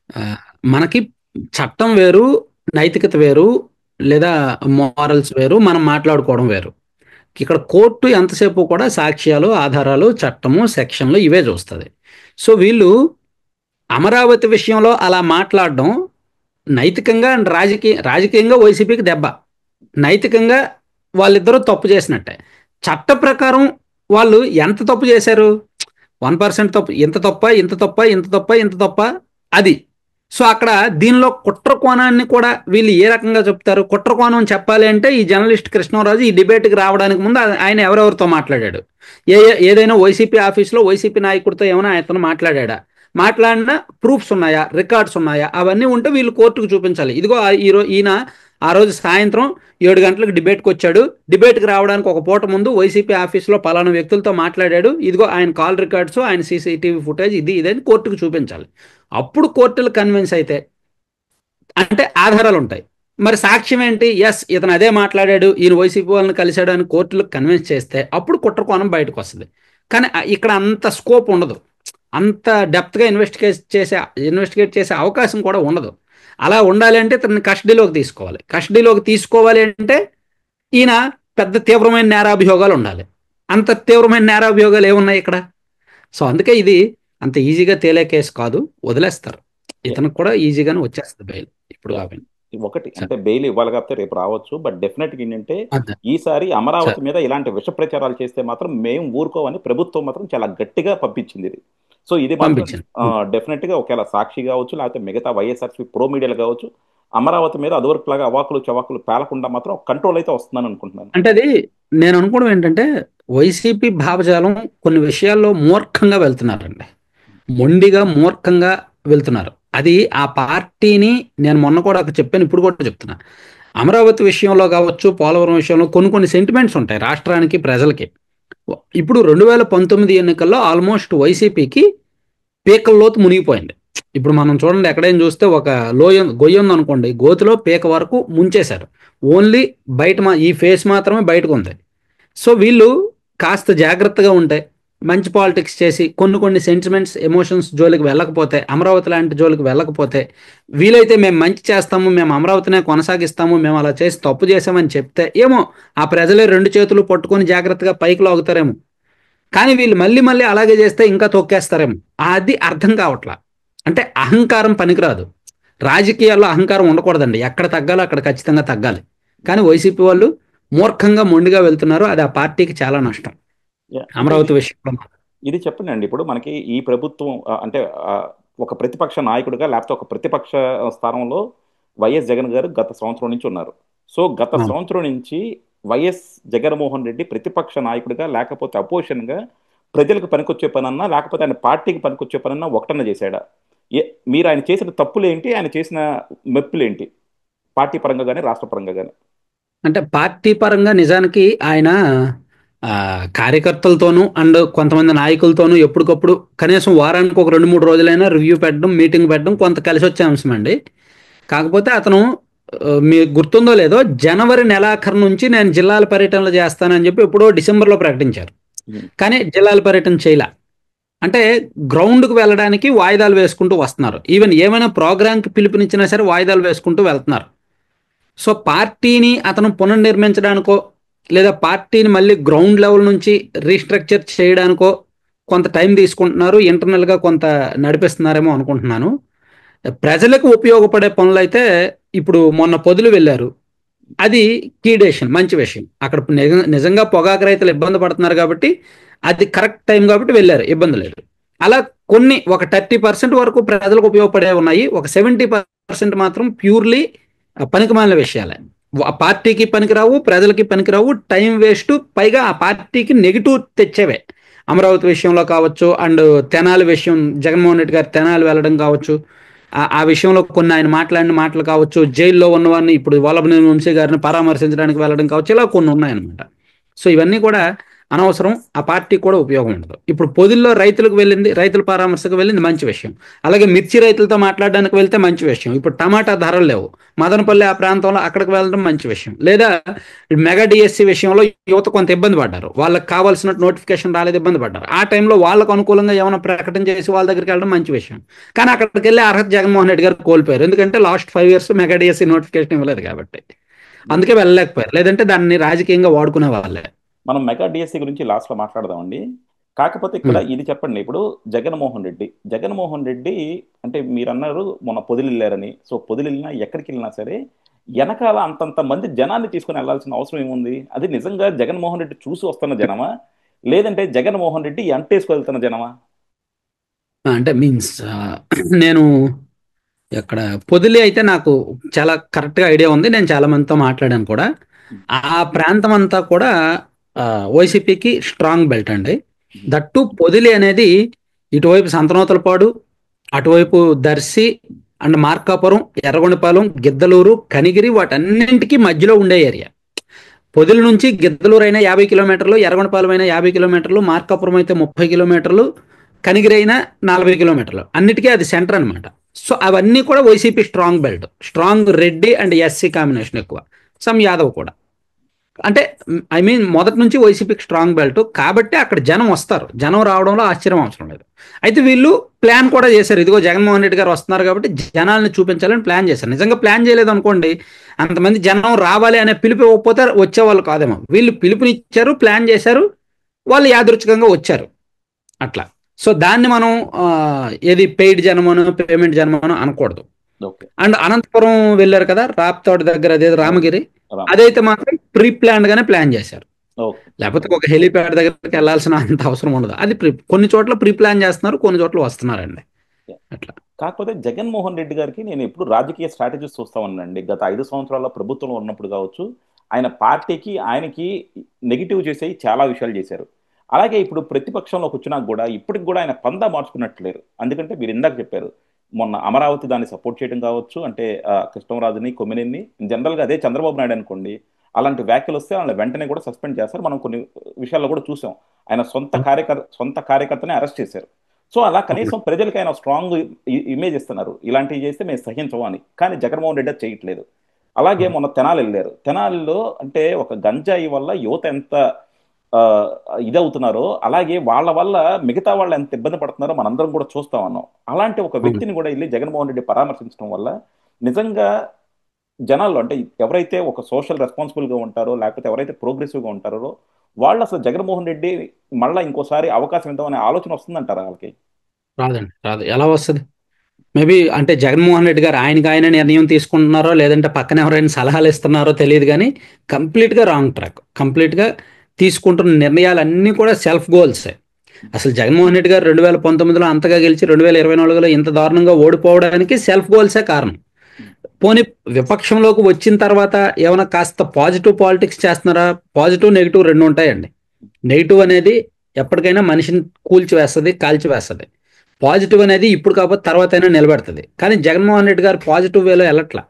ఆ, మనకి చట్టం వేరు, నైతికత వేరు, లేదా మారల్స్ వేరు, మనం మాట్లాడుకోవడం వేరు. ఇక్కడ కోర్టు ఎంతసేపు కూడా సాక్ష్యాలు, ఆధారాలు, చట్టము, సెక్షన్లు ఇవే చూస్తుంది. సో వీళ్ళు అమరావతి విషయంలో అలా మాట్లాడడం నైతికంగా అండ్ రాజకీయంగా వైసీపీకి దెబ్బ, నైతికంగా వాళ్ళిద్దరూ తప్పు చేసినట్టే. చట్ట ప్రకారం వాళ్ళు ఎంత తప్పు చేశారు? 1% తప్పు, ఇంత తప్ప, ఇంత తప్ప, ఇంత తప్ప, ఇంత తప్ప, అది. సో అక్కడ దీనిలో కుట్ర కోణాన్ని కూడా వీళ్ళు ఏ రకంగా చెప్తారు? కుట్ర కోణం చెప్పాలి అంటే ఈ జర్నలిస్ట్ కృష్ణరాజు ఈ డిబేట్కి రావడానికి ముందు ఆయన ఎవరెవరితో మాట్లాడాడు, ఏదైనా వైసీపీ ఆఫీస్లో వైసీపీ నాయకుడితో ఏమైనా ఆయనతో మాట్లాడా, మాట్లాడిన ప్రూఫ్స్ ఉన్నాయా, రికార్డ్స్ ఉన్నాయా, అవన్నీ ఉంటే వీళ్ళు కోర్టుకు చూపించాలి. ఇదిగో ఈయన ఆ రోజు సాయంత్రం 7 గంటలకు డిబేట్కి వచ్చాడు, డిబేట్కి రావడానికి ఒక పూట ముందు వైసీపీ ఆఫీస్లో పలానా వ్యక్తులతో మాట్లాడాడు, ఇదిగో ఆయన కాల్ రికార్డ్స్, ఆయన సీసీటీవీ ఫుటేజ్, ఇదని కోర్టుకు చూపించాలి. అప్పుడు కోర్టులు కన్విన్స్ అయితే, అంటే ఆధారాలు ఉంటాయి. మరి సాక్ష్యం ఏంటి? ఎస్, ఇతను అదే మాట్లాడాడు, ఈయన వైసీపీ వాళ్ళని కలిశాడు అని కోర్టులకు కన్విన్స్ చేస్తే అప్పుడు కుట్ర కోణం బయటకు వస్తుంది. కానీ ఇక్కడ అంత స్కోప్ ఉండదు, అంత డెప్త్గా ఇన్వెస్టిగేట్ చేసే అవకాశం కూడా ఉండదు. అలా ఉండాలి అంటే ఇతన్ని కస్టడీలోకి తీసుకోవాలి అంటే ఈయన పెద్ద తీవ్రమైన నేరాభియోగాలు ఉండాలి. అంత తీవ్రమైన నేరాభియోగాలు ఏమున్నాయి ఇక్కడ? సో అందుకే ఇది అంత ఈజీగా తేలే కేసు కాదు, వదిలేస్తారు. ఇతనికి కూడా ఈజీగానే వచ్చేస్తుంది బెయిల్ ఇప్పుడు కాబట్టి. ఒకటి అంటే బెయిల్ ఇవ్వాలి కాకపోతే రేపు రావచ్చు, బట్ డెఫినెట్గా ఏంటంటే అదే ఈసారి సార్, అమరావతి మీద ఇలాంటి విష ప్రచారాలు చేస్తే మాత్రం మేము ఊరుకోవని ప్రభుత్వం మాత్రం చాలా గట్టిగా పంపించింది ఇది. సో ఇది మాత్రం పంపించింది. డెఫినెట్గా ఒకవేళ సాక్షి కావచ్చు, లేకపోతే మిగతా వైఎస్ఆర్సీ ప్రో మీడియాలు కావచ్చు, అమరావతి మీద అదివరకు లాగా అవాకులు చవాకులు పేలకుండా మాత్రం కంట్రోల్ అయితే వస్తుందని అనుకుంటున్నాను. అంటే అది నేను అనుకోవడం ఏంటంటే వైసీపీ భావజాలం కొన్ని విషయాల్లో మూర్ఖంగా వెళ్తున్నారండి, మొండిగా మూర్ఖంగా వెళ్తున్నారు. అది ఆ పార్టీని, నేను మొన్న కూడా చెప్పాను, ఇప్పుడు కూడా చెప్తున్నా, అమరావతి విషయంలో కావచ్చు, పోలవరం విషయంలో కొన్ని సెంటిమెంట్స్ ఉంటాయి రాష్ట్రానికి, ప్రజలకి. ఇప్పుడు 2019 ఎన్నికల్లో ఆల్మోస్ట్ వైసీపీకి పీకల్లోతు మునిగిపోయింది. ఇప్పుడు మనం చూడండి, ఎక్కడైనా చూస్తే ఒక గొయ్యి ఉంది అనుకోండి, గోతిలో పీక వరకు ముంచేశారు. ఓన్లీ బయట ఈ ఫేస్ మాత్రమే బయటకు ఉంది. సో వీళ్ళు కాస్త జాగ్రత్తగా ఉంటే, మంచి పాలిటిక్స్ చేసి, కొన్ని సెంటిమెంట్స్, ఎమోషన్స్ జోలికి వెళ్ళకపోతే, అమరావతి లాంటి జోలికి వెళ్ళకపోతే, వీలైతే మేము మంచి చేస్తాము, మేము అమరావతినే కొనసాగిస్తాము, మేము అలా చేసి తప్పు చేసామని చెప్తే ఏమో ఆ ప్రజలే 2 చేతులు పట్టుకొని జాగ్రత్తగా పైకి లాగుతారేమో. కానీ వీళ్ళు మళ్ళీ మళ్ళీ అలాగే చేస్తే ఇంకా తొక్కేస్తారేమో. అది అర్థం కావట్లా. అంటే అహంకారం పనికిరాదు, రాజకీయాల్లో అహంకారం ఉండకూడదండి, ఎక్కడ తగ్గాలో అక్కడ ఖచ్చితంగా తగ్గాలి. కానీ వైసీపీ వాళ్ళు మూర్ఖంగా మొండిగా వెళ్తున్నారు, అది ఆ పార్టీకి చాలా నష్టం అమరావతి విషయంలో. ఇది చెప్పండి అండి, ఇప్పుడు మనకి ఈ ప్రభుత్వం అంటే ఒక ప్రతిపక్ష నాయకుడిగా లేకపోతే ఒక ప్రతిపక్ష స్థానంలో వైఎస్ జగన్ గారు గత సంవత్సరం నుంచి ఉన్నారు. సో గత సంవత్సరం నుంచి వైఎస్ జగన్మోహన్ రెడ్డి ప్రతిపక్ష నాయకుడిగా లేకపోతే అపోజిషన్గా ప్రజలకు పనికొచ్చే పనన్నా లేకపోతే ఆయన పార్టీకి పనికొచ్చే పనన్నా ఒకటన్నా చేశాడా? మీరు ఆయన చేసిన తప్పులేంటి, ఆయన చేసిన మెప్పులేంటి, పార్టీ పరంగా కానీ రాష్ట్ర పరంగా కానీ? అంటే పార్టీ పరంగా నిజానికి ఆయన కార్యకర్తలతోనూ అండ్ కొంతమంది నాయకులతోనూ ఎప్పటికప్పుడు కనీసం వారానికి ఒక 2-3 రోజులైనా రివ్యూ పెట్టడం, మీటింగ్ పెట్టడం కొంత కలిసి వచ్చే అంశం అండి. కాకపోతే అతను మీకు గుర్తుందో లేదో, జనవరి నెలాఖరు నుంచి నేను జిల్లాల పర్యటనలు చేస్తానని చెప్పి ఎప్పుడో డిసెంబర్లో ప్రకటించారు. కానీ జిల్లాల పర్యటన చేయలే. అంటే గ్రౌండ్కి వెళ్ళడానికి వాయిదాలు వేసుకుంటూ వస్తున్నారు. ఈవెన్ ఏమైనా ప్రోగ్రామ్కి పిలుపునిచ్చినా సరే వాయిదాలు వేసుకుంటూ వెళ్తున్నారు. సో పార్టీని అతను పునర్నిర్మించడానికో లేదా పార్టీని మళ్ళీ గ్రౌండ్ లెవెల్ నుంచి రీస్ట్రక్చర్ చేయడానికో కొంత టైం తీసుకుంటున్నారు, ఇంటర్నల్గా కొంత నడిపిస్తున్నారేమో అనుకుంటున్నాను. ప్రజలకు ఉపయోగపడే పనులు అయితే ఇప్పుడు మొన్న పొదులు వెళ్ళారు, అది కీ డెసిషన్, మంచి విషయం. అక్కడ నిజంగా పొగాకు రైతులు ఇబ్బంది పడుతున్నారు కాబట్టి అది కరెక్ట్ టైం కాబట్టి వెళ్ళారు, ఇబ్బంది లేదు. అలా కొన్ని ఒక 30% వరకు ప్రజలకు ఉపయోగపడే ఉన్నాయి, ఒక 70% మాత్రం ప్యూర్లీ పనికిమాలిన విషయాలే. పార్టీకి పనికిరావు, ప్రజలకి పనికిరావు, టైం వేస్ట్, పైగా ఆ పార్టీకి నెగిటివ్ తెచ్చేవే. అమరావతి విషయంలో కావచ్చు, అండ్ తెనాలి విషయం, జగన్మోహన్ రెడ్డి గారు తెనాలి వెళ్ళడం కావచ్చు, ఆ విషయంలో కొన్ని ఆయన మాట్లాడిన మాటలు కావచ్చు, జైల్లో ఉన్నవారిని ఇప్పుడు వల్లభనేని వంశీ గారిని పరామర్శించడానికి వెళ్ళడం కావచ్చు, ఇలా కొన్ని ఉన్నాయన్నమాట. సో ఇవన్నీ కూడా అనవసరం, ఆ పార్టీకి కూడా ఉపయోగం ఉండదు. ఇప్పుడు పొదిల్లో రైతులకు వెళ్ళింది, రైతుల పరామర్శకు వెళ్ళింది, మంచి విషయం. అలాగే మిర్చి రైతులతో మాట్లాడడానికి వెళ్తే మంచి విషయం. ఇప్పుడు టమాటా ధరలు లేవు, మదనపల్లి ఆ ప్రాంతంలో అక్కడికి వెళ్ళడం మంచి విషయం. లేదా మెగా డిఎస్సి విషయంలో యువత కొంత ఇబ్బంది పడ్డారు, వాళ్ళకి కావాల్సిన నోటిఫికేషన్ రాలేదు, ఇబ్బంది పడ్డారు. ఆ టైంలో వాళ్ళకు అనుకూలంగా ఏమైనా ప్రకటన చేసి వాళ్ళ దగ్గరికి వెళ్ళడం మంచి విషయం. కానీ అక్కడికి వెళ్ళి అర్హత జగన్మోహన్ రెడ్డి గారు కోల్పోయారు, ఎందుకంటే last 5 years mega DSC notification ఇవ్వలేదు కాబట్టి. అందుకే వెళ్ళలేకపోయారు, లేదంటే దాన్ని రాజకీయంగా వాడుకునే వాళ్ళే. మనం మెగా డిఎస్సి గురించి లాస్ట్లో మాట్లాడదామండి. కాకపోతే ఇక్కడ ఇది చెప్పండి, ఇప్పుడు జగన్మోహన్ రెడ్డి అంటే మీరు అన్నారు మొన్న పొదిలి వెళ్ళారని. సో పొదిలి వెళ్ళినా ఎక్కడికి వెళ్ళినా సరే వెనకాల అంతంత మంది జనాన్ని తీసుకుని వెళ్ళాల్సిన అవసరం ఏముంది? అది నిజంగా జగన్మోహన్ రెడ్డి చూసి వస్తున్న జనమా, లేదంటే జగన్మోహన్ రెడ్డి ఎంటేసుకు వెళ్తున్న జనమా? అంటే మీన్స్ నేను ఇక్కడ పొదిలి అయితే నాకు చాలా కరెక్ట్గా ఐడియా ఉంది. నేను చాలా మందితో మాట్లాడాను కూడా. ఆ ప్రాంతం అంతా కూడా వైసీపీకి స్ట్రాంగ్ బెల్ట్ అండి. దట్టు పొదిలి అనేది ఇటువైపు సంతనూతలపాడు, అటువైపు దర్శి అండ్ మార్కాపురం, ఎర్రగొండపాలెం, గిద్దలూరు, కనిగిరి వాటన్నింటికి మధ్యలో ఉండే ఏరియా. పొదిలి నుంచి గిద్దలూరు అయినా 50 కిలోమీటర్లు, ఎర్రగొండపాలెం అయినా 50 కిలోమీటర్లు, మార్కాపురం అయితే 30 కిలోమీటర్లు, కనిగిరి అయినా 40 కిలోమీటర్లు. అన్నిటికీ అది సెంటర్ అనమాట. సో అవన్నీ కూడా YCP strong belt. Strong Reddy and SC combination ఎక్కువ, సమ్ యాదవ్ కూడా. అంటే ఐ మీన్ మొదటి నుంచి వైసీపీకి స్ట్రాంగ్ బెల్ట్ కాబట్టి అక్కడ జనం వస్తారు. జనం రావడంలో ఆశ్చర్యం అవసరం లేదు. అయితే వీళ్ళు ప్లాన్ కూడా చేశారు. ఇదిగో జగన్మోహన్ రెడ్డి గారు వస్తున్నారు కాబట్టి జనాల్ని చూపించాలని ప్లాన్ చేశారు. నిజంగా ప్లాన్ చేయలేదు అనుకోండి, అంతమంది జనం రావాలి అనే పిలుపు ఇవ్వకపోతే వచ్చేవాళ్ళు కాదేమో. వీళ్ళు పిలుపునిచ్చారు, ప్లాన్ చేశారు, వాళ్ళు యాదృచ్ఛికంగా వచ్చారు అట్లా. సో దాన్ని మనం ఏది పెయిడ్ జనమను పేమెంట్ జనమను అనకూడదు. అండ్ అనంతపురం వెళ్ళారు కదా, రాప్తాడు దగ్గర అదే రామగిరి, అదైతే మాత్రం ప్రీ ప్లాన్డ్ గానే ప్లాన్ చేశారు. లేకపోతే ఒక హెలీప్యాడ్ దగ్గరికి వెళ్ళాల్సిన అంత అవసరం ఉండదు. అది కొన్ని చోట్ల ప్రీ ప్లాన్ చేస్తున్నారు, కొన్ని చోట్ల వస్తున్నారండి అట్లా. కాకపోతే జగన్మోహన్ రెడ్డి గారికి నేను ఎప్పుడు రాజకీయ స్ట్రాటజీస్ చూస్తా ఉన్నానండి. గత 5 సంవత్సరాల ప్రభుత్వంలో ఉన్నప్పుడు కావచ్చు, ఆయన పార్టీకి ఆయనకి నెగిటివ్ చేసేవి చాలా విషయాలు చేశారు. అలాగే ఇప్పుడు ప్రతిపక్షంలోకి వచ్చినా కూడా ఇప్పటికి కూడా ఆయన పందా మార్చుకున్నట్లేరు. ఎందుకంటే మీరు ఇందాక చెప్పారు, మొన్న అమరావతి దాన్ని సపోర్ట్ చేయడం కావచ్చు, అంటే కృష్ణరాజుని, కొమ్మినేని, జనరల్గా అదే చంద్రబాబు నాయుడు అనుకోండి, అలాంటి వ్యాఖ్యలు వస్తే వాళ్ళని వెంటనే కూడా సస్పెండ్ చేస్తారు. మనం కొన్ని విషయాల్లో కూడా చూసాం, ఆయన సొంత కార్యకర్తనే అరెస్ట్ చేశారు. సో అలా కనీసం ప్రజలకి ఆయన స్ట్రాంగ్ ఇమేజ్ ఇస్తున్నారు, ఇలాంటివి చేస్తే మేము సహించము అని. కానీ జగన్మోహన్ రెడ్డి చేయట్లేదు. అలాగే మొన్న తెనాలి వెళ్ళారు. తెనాలిలో అంటే ఒక గంజాయి వల్ల యువత ఎంత ఇదవుతున్నారో, అలాగే వాళ్ళ వల్ల మిగతా వాళ్ళు ఎంత ఇబ్బంది పడుతున్నారో మనందరం కూడా చూస్తా ఉన్నాం. అలాంటి ఒక వ్యక్తిని కూడా వెళ్ళి జగన్మోహన్ రెడ్డి పరామర్శించడం వల్ల నిజంగా జనాల్లో, అంటే ఎవరైతే ఒక సోషల్ రెస్పాన్సిబుల్గా ఉంటారో, లేకపోతే ఎవరైతే ప్రోగ్రెసివ్గా ఉంటారో వాళ్ళు అసలు జగన్మోహన్ రెడ్డి మళ్ళీ ఇంకోసారి అవకాశం ఇద్దామనే ఆలోచన వస్తుందంటారా వాళ్ళకి? రాదండి, రాదు. ఎలా వస్తుంది? మేబీ అంటే జగన్మోహన్ రెడ్డి గారు ఆయన నిర్ణయం తీసుకుంటున్నారో లేదంటే పక్కన ఎవరైనా సలహాలు ఇస్తున్నారో తెలియదు, కానీ కంప్లీట్గా రాంగ్ ట్రాక్. కంప్లీట్గా తీసుకుంటున్న నిర్ణయాలన్నీ కూడా సెల్ఫ్ గోల్సే. అసలు జగన్మోహన్ రెడ్డి గారు 2019లో అంతగా గెలిచి 2024లో ఇంత దారుణంగా ఓడిపోవడానికి సెల్ఫ్ గోల్సే కారణం. పోనీ విపక్షంలోకి వచ్చిన తర్వాత ఏమైనా కాస్త పాజిటివ్ పాలిటిక్స్ చేస్తున్నారా? పాజిటివ్ నెగిటివ్ రెండు ఉంటాయండి. నెగిటివ్ అనేది ఎప్పటికైనా మనిషిని కూల్చివేస్తుంది, కాల్చివేస్తుంది. పాజిటివ్ అనేది ఇప్పుడు కాకపోతే తర్వాత అయినా నిలబెడుతుంది. కానీ జగన్మోహన్ రెడ్డి గారు పాజిటివ్ వేలో వెళ్ళట్లా.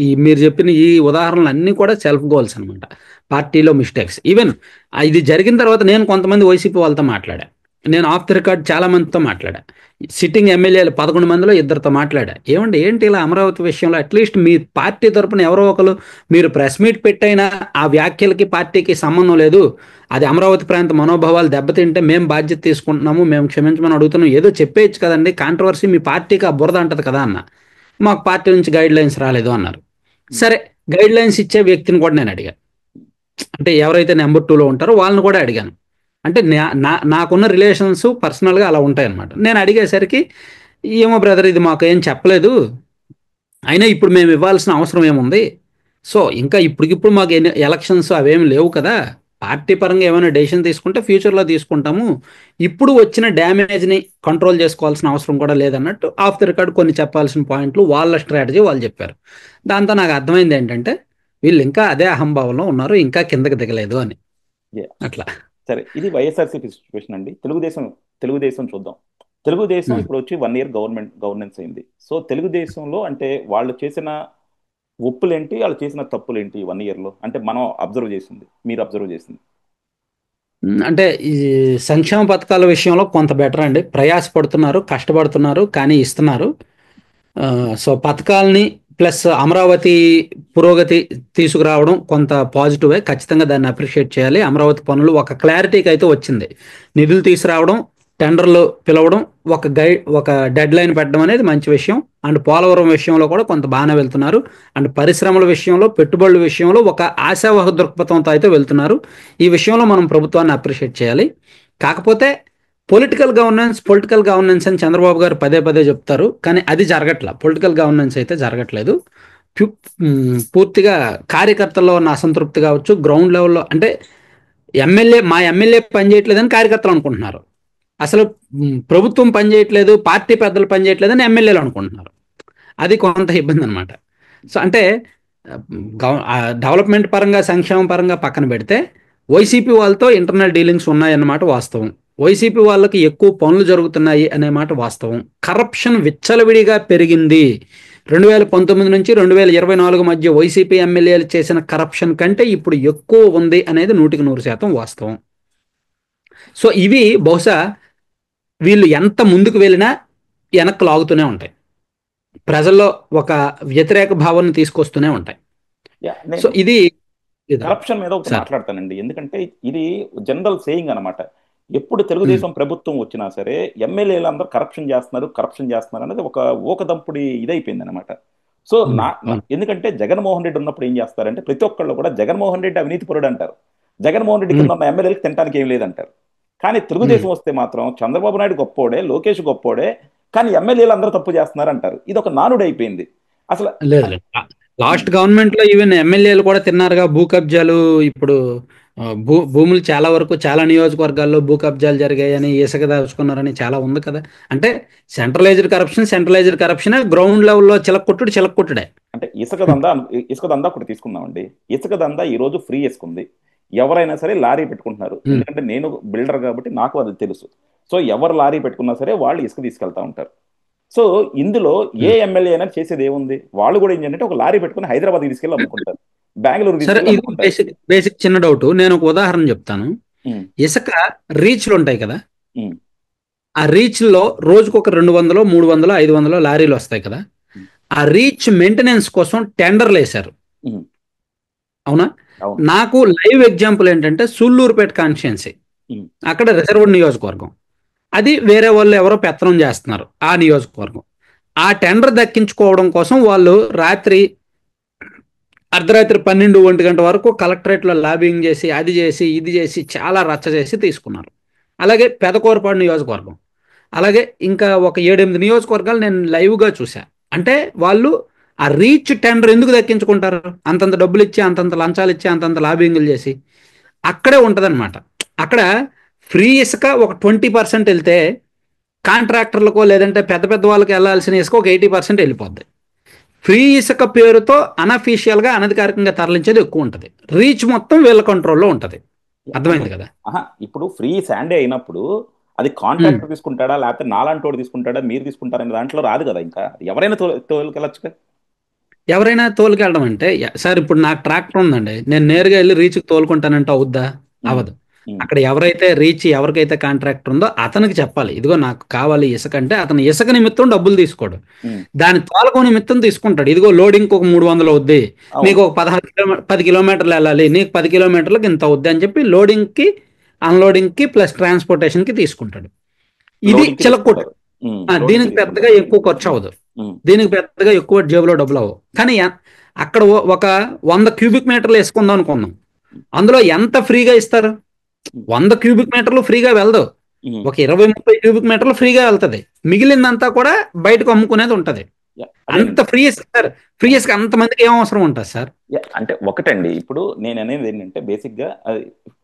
ఈ మీరు చెప్పిన ఈ ఉదాహరణలు అన్నీ కూడా సెల్ఫ్ గోల్స్ అనమాట, పార్టీలో మిస్టేక్స్. ఈవెన్ ఇది జరిగిన తర్వాత నేను కొంతమంది వైసీపీ వాళ్ళతో మాట్లాడా, నేను ఆఫ్ ది రికార్డ్ చాలా మందితో మాట్లాడా. సిట్టింగ్ ఎమ్మెల్యేలు 11 మందిలో 2 మాట్లాడా. ఏమండి ఏంటి ఇలా అమరావతి విషయంలో అట్లీస్ట్ మీ పార్టీ తరపున ఎవరో ఒకరు మీరు ప్రెస్ మీట్ పెట్టైనా ఆ వ్యాఖ్యలకి పార్టీకి సంబంధం లేదు, అది అమరావతి ప్రాంత మనోభావాలు దెబ్బతింటే మేము బాధ్యత తీసుకుంటున్నాము, మేము క్షమించమని అడుగుతున్నాం, ఏదో చెప్పేయచ్చు కదండి, కాంట్రవర్సీ మీ పార్టీకి ఆ బురద అంటది కదా అన్న. మాకు పార్టీ నుంచి గైడ్ లైన్స్ రాలేదు అన్నారు. సరే, గైడ్ లైన్స్ ఇచ్చే వ్యక్తిని కూడా నేను అడిగాను, అంటే ఎవరైతే నెంబర్ 2లో ఉంటారో వాళ్ళని కూడా అడిగాను. అంటే నాకున్న రిలేషన్స్ పర్సనల్గా అలా ఉంటాయి అనమాట. నేను అడిగేసరికి ఏమో బ్రదర్ ఇది మాకు ఏం చెప్పలేదు, అయినా ఇప్పుడు మేము ఇవ్వాల్సిన అవసరం ఏముంది, సో ఇంకా ఇప్పటికిప్పుడు మాకు ఎలక్షన్స్ అవేమి లేవు కదా, పార్టీ పరంగా ఏమైనా డెసిషన్ తీసుకుంటే ఫ్యూచర్లో తీసుకుంటాము, ఇప్పుడు వచ్చిన డ్యామేజ్ని కంట్రోల్ చేసుకోవాల్సిన అవసరం కూడా లేదన్నట్టు ఆఫ్ ది రికార్డ్ కొన్ని చెప్పాల్సిన పాయింట్లు వాళ్ళ స్ట్రాటజీ వాళ్ళు చెప్పారు. దాంతో నాకు అర్థమైంది ఏంటంటే వీళ్ళు ఇంకా అదే అహంభావంలో ఉన్నారు, ఇంకా కిందకి దిగలేదు అని. అట్లా. సరే, ఇది వైఎస్ఆర్సీపీ సిచ్యువేషన్ అండి. తెలుగుదేశం చూద్దాం. తెలుగుదేశం ఇప్పుడు వచ్చి 1 year గవర్నెన్స్ అయింది. సో తెలుగుదేశంలో అంటే వాళ్ళు చేసిన ఒప్పులేంటి, వాళ్ళు చేసిన తప్పులేంటి 1 yearలో, అంటే మనం అబ్జర్వ్ చేసింది, మీరు అబ్జర్వ్ చేసింది? అంటే ఈ సంక్షేమ పథకాల విషయంలో కొంత బెటర్ అండి, ప్రయాసపడుతున్నారు, కష్టపడుతున్నారు, కానీ ఇస్తున్నారు. సో పథకాలని ప్లస్ అమరావతి పురోగతి తీసుకురావడం కొంత పాజిటివే, ఖచ్చితంగా దాన్ని అప్రిషియేట్ చేయాలి. అమరావతి పనులు ఒక క్లారిటీకి అయితే వచ్చింది, నిధులు తీసుకురావడం, టెండర్లు పిలవడం, ఒక డెడ్ లైన్ పెట్టడం అనేది మంచి విషయం. అండ్ పోలవరం విషయంలో కూడా కొంత బాగానే వెళ్తున్నారు. అండ్ పరిశ్రమల విషయంలో, పెట్టుబడుల విషయంలో ఒక ఆశావహ దృక్పథంతో అయితే వెళ్తున్నారు. ఈ విషయంలో మనం ప్రభుత్వాన్ని అప్రిషియేట్ చేయాలి. కాకపోతే పొలిటికల్ గవర్నెన్స్ అని చంద్రబాబు గారు పదే పదే చెప్తారు, కానీ అది జరగట్లా. పొలిటికల్ గవర్నెన్స్ అయితే జరగట్లేదు. పూర్తిగా కార్యకర్తల్లో ఉన్న అసంతృప్తి కావచ్చు, గ్రౌండ్ లెవెల్లో అంటే మా ఎమ్మెల్యే పని చేయట్లేదని కార్యకర్తలు అనుకుంటున్నారు. అసలు ప్రభుత్వం పనిచేయట్లేదు, పార్టీ పెద్దలు పనిచేయట్లేదు అని ఎమ్మెల్యేలు అనుకుంటున్నారు. అది కొంత ఇబ్బంది అనమాట. సో అంటే డెవలప్మెంట్ పరంగా, సంక్షేమ పరంగా పక్కన పెడితే వైసీపీ వాళ్ళతో ఇంటర్నల్ డీలింగ్స్ ఉన్నాయన్నమాట వాస్తవం. వైసీపీ వాళ్ళకి ఎక్కువ పనులు జరుగుతున్నాయి అనే మాట వాస్తవం. కరప్షన్ విచ్చలవిడిగా పెరిగింది. 2019 నుంచి 2024 మధ్య వైసీపీ ఎమ్మెల్యేలు చేసిన కరప్షన్ కంటే ఇప్పుడు ఎక్కువ ఉంది అనేది 100% వాస్తవం. సో ఇవి బహుశా వీళ్ళు ఎంత ముందుకు వెళ్ళినా వెనక్కి లాగుతూనే ఉంటాయి. ప్రజల్లో ఒక వ్యతిరేక భావన తీసుకొస్తూనే ఉంటాయి. సో నేను ఇది కరప్షన్ మీద ఒకటి సార్. మాట్లాడతానండి. ఎందుకంటే ఇది జనరల్ సేయింగ్ అనమాట. ఎప్పుడు తెలుగుదేశం ప్రభుత్వం వచ్చినా సరే ఎమ్మెల్యేలు అందరూ కరప్షన్ చేస్తున్నారు అనేది ఒక ఊకదంపుడి ఇదైపోయింది అనమాట. సో ఎందుకంటే జగన్మోహన్ రెడ్డి ఉన్నప్పుడు ఏం చేస్తారంటే ప్రతి ఒక్కళ్ళు కూడా జగన్మోహన్ రెడ్డి అవినీతి పరుడు అంటారు, జగన్మోహన్ రెడ్డి కింద ఉన్న ఎమ్మెల్యేలకు తినడానికి ఏం లేదంటారు. కానీ తెలుగుదేశం వస్తే మాత్రం చంద్రబాబు నాయుడు గొప్పోడే, లోకేష్ గొప్పోడే, కానీ ఎమ్మెల్యేలు అందరూ తప్పు చేస్తున్నారు అంటారు. ఇది ఒక నానుడు అయిపోయింది అసలు. లేదు, లాస్ట్ గవర్నమెంట్ లో ఈవెన్ ఎమ్మెల్యేలు కూడా తిన్నారుగా భూ కబ్జాలు. ఇప్పుడు భూములు చాలా వరకు చాలా నియోజకవర్గాల్లో భూ కబ్జాలు జరిగాయని, ఇసుక దాచుకున్నారని చాలా ఉంది కదా. అంటే సెంట్రలైజ్డ్ కరప్షన్ గ్రౌండ్ లెవెల్లో చిలక్కొట్టుడే. అంటే ఇసుక దందా ఒకటి తీసుకుందామండి. ఇసుక దందా ఈ రోజు ఫ్రీ ఇసుకుంది. ఎవరైనా సరే లారీ పెట్టుకుంటున్నారు. ఎందుకంటే నేను బిల్డర్ కాబట్టి నాకు అది తెలుసు. సో ఎవరు లారీ పెట్టుకున్నా సరే వాళ్ళు ఇసుక తీసుకెళ్తా ఉంటారు. సో ఇందులో ఏ ఎమ్మెల్యే అయినా చేసేది ఏముంది? వాళ్ళు కూడా ఏంటంటే ఒక లారీ పెట్టుకుని హైదరాబాద్ తీసుకెళ్ళి అమ్ముకుంటారు, బెంగళూరు సరే, తీసుకెళ్ళి ఇది అమ్ముకుంటారు. బేసిక్ చిన్న డౌట్. నేను ఒక ఉదాహరణ చెప్తాను. ఇసుక రీచ్లు ఉంటాయి కదా, ఆ రీచ్ లో రోజుకు ఒక 200, 300, 500 లారీలు వస్తాయి కదా. ఆ రీచ్ మెయింటెనెన్స్ కోసం టెండర్లు వేశారు, అవునా? నాకు లైవ్ ఎగ్జాంపుల్ ఏంటంటే సూళ్ళూరుపేట కాన్స్టిట్యున్సీ, అక్కడ రిజర్వ్డ్ నియోజకవర్గం. అది వేరే వాళ్ళు ఎవరో పెత్తనం చేస్తున్నారు ఆ నియోజకవర్గం. ఆ టెండర్ దక్కించుకోవడం కోసం వాళ్ళు అర్ధరాత్రి 12, 1 గంట వరకు కలెక్టరేట్లో లాబింగ్ చేసి, అది చేసి, ఇది చేసి, చాలా రచ్చ చేసి తీసుకున్నారు. అలాగే పెదకూరపాడు నియోజకవర్గం, అలాగే ఇంకా ఒక 7-8 నియోజకవర్గాలు నేను లైవ్గా చూసా. అంటే వాళ్ళు ఆ రీచ్ టెండర్ ఎందుకు దక్కించుకుంటారు? అంతంత డబ్బులు ఇచ్చి, అంతంత లంచాలు ఇచ్చి, అంతంత లాబింగ్లు చేసి. అక్కడే ఉంటుందన్నమాట. అక్కడ ఫ్రీ ఇసుక ఒక 20% వెళ్తే, కాంట్రాక్టర్లకో లేదంటే పెద్ద పెద్ద వాళ్ళకి వెళ్ళాల్సిన ఇసుక ఒక 80% వెళ్ళిపోద్ది. ఫ్రీ ఇసుక పేరుతో అనఫీషియల్గా, అనధికారికంగా తరలించేది ఎక్కువ ఉంటుంది. రీచ్ మొత్తం వీళ్ళ కంట్రోల్లో ఉంటుంది. అర్థమైంది కదా? ఇప్పుడు ఫ్రీ శాండే అయినప్పుడు అది కాంట్రాక్టర్ తీసుకుంటాడా, లేకపోతే నాలాంటోడు తీసుకుంటాడా, మీరు తీసుకుంటారనే దాంట్లో రాదు కదా. ఇంకా ఎవరైనా తోలుకెళ్ళచ్చు. ఎవరైనా తోలుకెళ్ళడం అంటే, సార్ ఇప్పుడు నాకు ట్రాక్టర్ ఉందండి, నేను నేరుగా వెళ్ళి రీచ్కి తోలుకుంటానంటే అవుద్దా? అవదు. అక్కడ ఎవరికైతే కాంట్రాక్టర్ ఉందో అతనికి చెప్పాలి, ఇదిగో నాకు కావాలి ఇసుక అంటే, అతను ఇసుక నిమిత్తం డబ్బులు తీసుకోడు, దాని తోలకం నిమిత్తం తీసుకుంటాడు. ఇదిగో లోడింగ్ ఒక 300 అవుద్ది, నీకు ఒక 10 కిలోమీటర్లు వెళ్ళాలి, నీకు 10 కిలోమీటర్లకు ఇంత అవుద్ది అని చెప్పి లోడింగ్కి, అన్లోడింగ్కి ప్లస్ ట్రాన్స్పోర్టేషన్కి తీసుకుంటాడు. ఇది చిలక్కొట్టు. దీనికి పెద్దగా ఎక్కువ ఖర్చు అవ్వదు, దీనికి పెద్దగా ఎక్కువ జేబులో డబ్బులు అవ్వవు. కానీ అక్కడ ఒక 100 క్యూబిక్ మీటర్లు వేసుకుందాం అనుకుందాం, అందులో ఎంత ఫ్రీగా ఇస్తారు? 100 క్యూబిక్ మీటర్లు ఫ్రీగా వెళ్దు, ఒక 20-30 క్యూబిక్ మీటర్లు ఫ్రీగా వెళ్తుంది. మిగిలిందంతా కూడా బయటకు అమ్ముకునేది ఉంటది. అంత ఫ్రీ ఇసుక అంతమందికి ఏం అవసరం ఉంటుంది సార్? అంటే ఒకటండి, ఇప్పుడు నేను అనేది ఏంటంటే బేసిక్ గా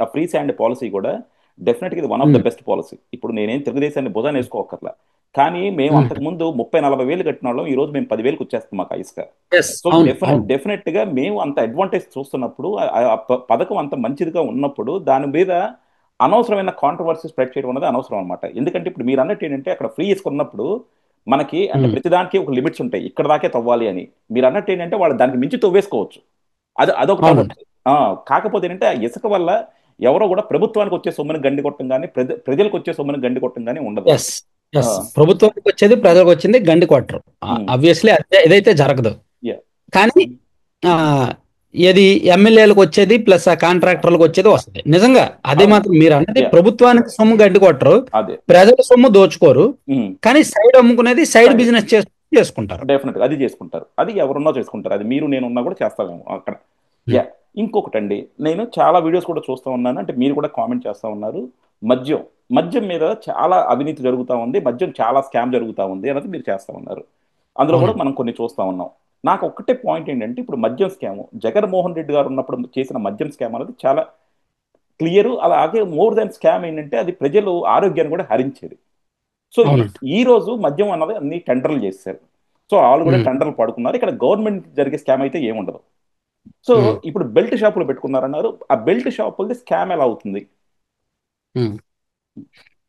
ఆ ఫ్రీ శాండ్ పాలసీ కూడా డెఫినెట్ గా ఇది one of the best policy. ఇప్పుడు నేనేం తెలుగుదేశాన్ని భుజాన్ని వేసుకోకర్లా, కానీ మేము అంతకుముందు 30-40 వేలు కట్టిన వాళ్ళం, ఈ రోజు మేము 10 వేలకు వచ్చేస్తాం మాకు ఇసుక. సో డెఫినెట్ గా మేము అంత అడ్వాంటేజ్ చూస్తున్నప్పుడు, పథకం అంత మంచిదిగా ఉన్నప్పుడు దాని మీద అనవసరమైన కాంట్రవర్సీ స్ప్రెడ్ చేయడం అనేది అనవసరం అనమాట. ఎందుకంటే ఇప్పుడు మీరు అన్నట్టు ఏంటంటే అక్కడ ఫ్రీ ఇసుక ఉన్నప్పుడు మనకి అంటే ప్రతిదానికి ఒక లిమిట్స్ ఉంటాయి, ఇక్కడ దాకే తవ్వాలి అని. మీరు అన్నట్టు ఏంటంటే వాళ్ళు దానికి మించి తవ్వేసుకోవచ్చు, అదొక. కాకపోతే ఏంటంటే ఆ ఇసుక వల్ల ఎవరో కూడా ప్రభుత్వానికి వచ్చే సొమ్ముని గండి కొట్టం కానీ, ప్రజలకు వచ్చే సొమ్ముని గండి కొట్టం కానీ ఉండదు. ప్రభుత్వానికి వచ్చేది ప్రజలకు వచ్చింది గండి కొట్టరు, ఆబ్వియస్లీ ఏదైతే జరగదు. కానీ ఇది ఎమ్మెల్యేలకు వచ్చేది ప్లస్ ఆ కాంట్రాక్టర్లకు వచ్చేది వస్తుంది. నిజంగా అదే మాత్రం మీరు అన్నది, ప్రభుత్వానికి సొమ్ము గడ్డి కొట్టరు, ప్రజల సొమ్ము దోచుకోరు, కానీ సైడ్ అమ్ముకునేది సైడ్ బిజినెస్ చేసుకుంటారు. డెఫినెట్ గా అది చేసుకుంటారు, అది ఎవరున్నా చేసుకుంటారు, అది మీరు నేను ఉన్నా కూడా చేస్తామేమో అక్కడ. ఇంకొకటండి, నేను చాలా వీడియోస్ కూడా చూస్తూ ఉన్నాను, అంటే మీరు కూడా కామెంట్ చేస్తూ ఉన్నారు, మద్యం మీద చాలా అవినీతి జరుగుతూ ఉంది, మద్యం చాలా స్కామ్ జరుగుతూ ఉంది అనేది మీరు చేస్తూ ఉన్నారు. అందులో కూడా మనం కొన్ని చూస్తూ ఉన్నాం. నాకు ఒక్కటే పాయింట్ ఏంటంటే, ఇప్పుడు మద్యం స్కామ్ జగన్మోహన్ రెడ్డి గారు ఉన్నప్పుడు చేసిన మద్యం స్కామ్ అనేది చాలా క్లియర్. అలాగే మోర్ దాన్ స్కామ్ ఏంటంటే అది ప్రజలు ఆరోగ్యాన్ని కూడా హరించేది. సో అవునండి. ఈ రోజు మద్యం అన్నది అన్ని టెండర్లు చేశారు. సో వాళ్ళు కూడా ఉమ్, టెండర్లు పడుకున్నారు. ఇక్కడ గవర్నమెంట్ జరిగే స్కామ్ అయితే ఏముండదు. సో ఉమ్, ఇప్పుడు బెల్ట్ షాపులు పెట్టుకున్నారన్నారు. ఆ బెల్ట్ షాపులది స్కామ్ ఎలా అవుతుంది? ఉమ్.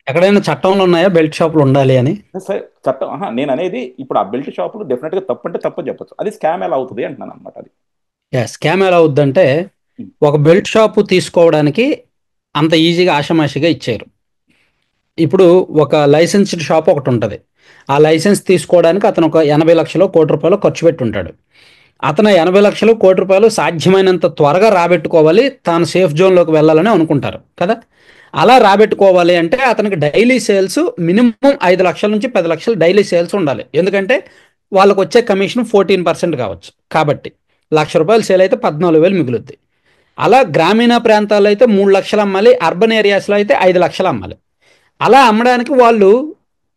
ఎక్కడైనా చట్టంలో ఉన్నాయా బెల్ట్ షాపులు ఉండాలి అని? సరే చట్టం నేను అనేది ఇప్పుడు ఆ బెల్ట్ షాపులు డెఫినెట్ గా తప్పు అంటే తప్పని చెప్పొచ్చు. అది స్కామ్ ఎలా అవుతుంది అంటున్నాను అనమాట. అది స్కామ్ ఎలా అవుద్దంటే, ఒక బెల్ట్ షాపు తీసుకోవడానికి అంత ఈజీగా ఆషామాషిగా ఇచ్చారు. ఇప్పుడు ఒక లైసెన్స్డ్ షాప్ ఒకటి ఉంటుంది. ఆ లైసెన్స్ తీసుకోవడానికి అతను ఒక 80 లక్షలు ₹1,00,00,000 ఖర్చు పెట్టి ఉంటాడు. అతను 80 లక్షలు ₹1,00,00,000 సాధ్యమైనంత త్వరగా రాబెట్టుకోవాలి, తాను సేఫ్ జోన్లోకి వెళ్ళాలని అనుకుంటారు కదా. అలా రాబెట్టుకోవాలి అంటే అతనికి డైలీ సేల్స్ మినిమం 5 లక్షల నుంచి 10 లక్షలు డైలీ సేల్స్ ఉండాలి. ఎందుకంటే వాళ్ళకు వచ్చే కమిషన్ 14% కావచ్చు. కాబట్టి ₹1,00,000 సేల్ అయితే 14,000 మిగులుద్ది. అలా గ్రామీణ ప్రాంతాల్లో అయితే 3 లక్షలు అమ్మాలి, అర్బన్ ఏరియాస్లో అయితే 5 లక్షలు అమ్మాలి. అలా అమ్మడానికి వాళ్ళు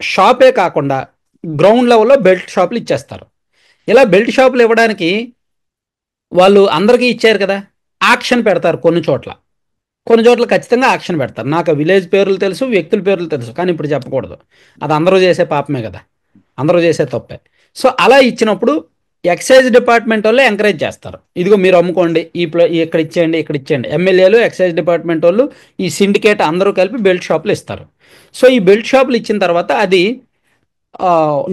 షాపే కాకుండా గ్రౌండ్ లెవెల్లో బెల్ట్ షాపులు ఇచ్చేస్తారు. ఇలా బెల్ట్ షాపులు ఇవ్వడానికి వాళ్ళు అందరికీ ఇచ్చారు కదా, ఆక్షన్ పెడతారు కొన్ని చోట్ల. కొన్ని చోట్ల ఖచ్చితంగా ఆక్షన్ పెడతారు. నాకు విలేజ్ పేర్లు తెలుసు, వ్యక్తుల పేర్లు తెలుసు, కానీ ఇప్పుడు చెప్పకూడదు. అది అందరూ చేసే పాపమే కదా, అందరూ చేసే తప్పే. సో అలా ఇచ్చినప్పుడు ఎక్సైజ్ డిపార్ట్మెంట్ వాళ్ళు ఎంకరేజ్ చేస్తారు. ఇదిగో మీరు అమ్ముకోండి, ఇక్కడ ఇచ్చేయండి, ఇక్కడ ఇచ్చేయండి. ఎమ్మెల్యేలు, ఎక్సైజ్ డిపార్ట్మెంట్ వాళ్ళు, ఈ సిండికేట్ అందరూ కలిపి బెల్ట్ షాపులు ఇస్తారు. సో ఈ బెల్ట్ షాపులు ఇచ్చిన తర్వాత అది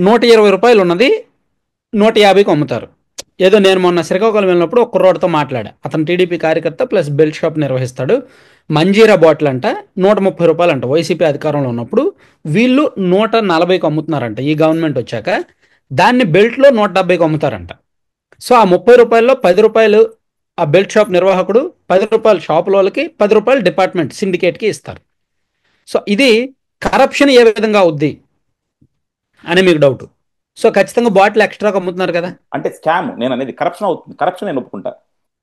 ₹120 ఉన్నది 150కి అమ్ముతారు. ఏదో నేను మొన్న శ్రీకాకుళం వెళ్ళినప్పుడు ఒక కుర్రోడితో మాట్లాడా. అతను టీడీపీ కార్యకర్త ప్లస్ బెల్ట్ షాప్ నిర్వహిస్తాడు. మంజీరా బాటిల్ అంట ₹130 అంట వైసీపీ అధికారంలో ఉన్నప్పుడు. వీళ్ళు 140కి అమ్ముతున్నారంట ఈ గవర్నమెంట్ వచ్చాక. దాన్ని బెల్ట్లో 170కి అమ్ముతారంట. సో ఆ ₹30లో ₹10 ఆ బెల్ట్ షాప్ నిర్వాహకుడు, ₹10 షాపుల వాళ్ళకి, ₹10 డిపార్ట్మెంట్ సిండికేట్కి ఇస్తారు. సో ఇది కరప్షన్ ఏ విధంగా అవుద్ది అని మీకు డౌట్. సో ఖచ్చితంగా బాటిల్ ఎక్స్ట్రాగా అమ్ముతున్నారు కదా. అంటే స్కామ్ నేను అనేది కరప్షన్ అవుతుంది. కరప్షన్ నేను ఒప్పుకుంటా.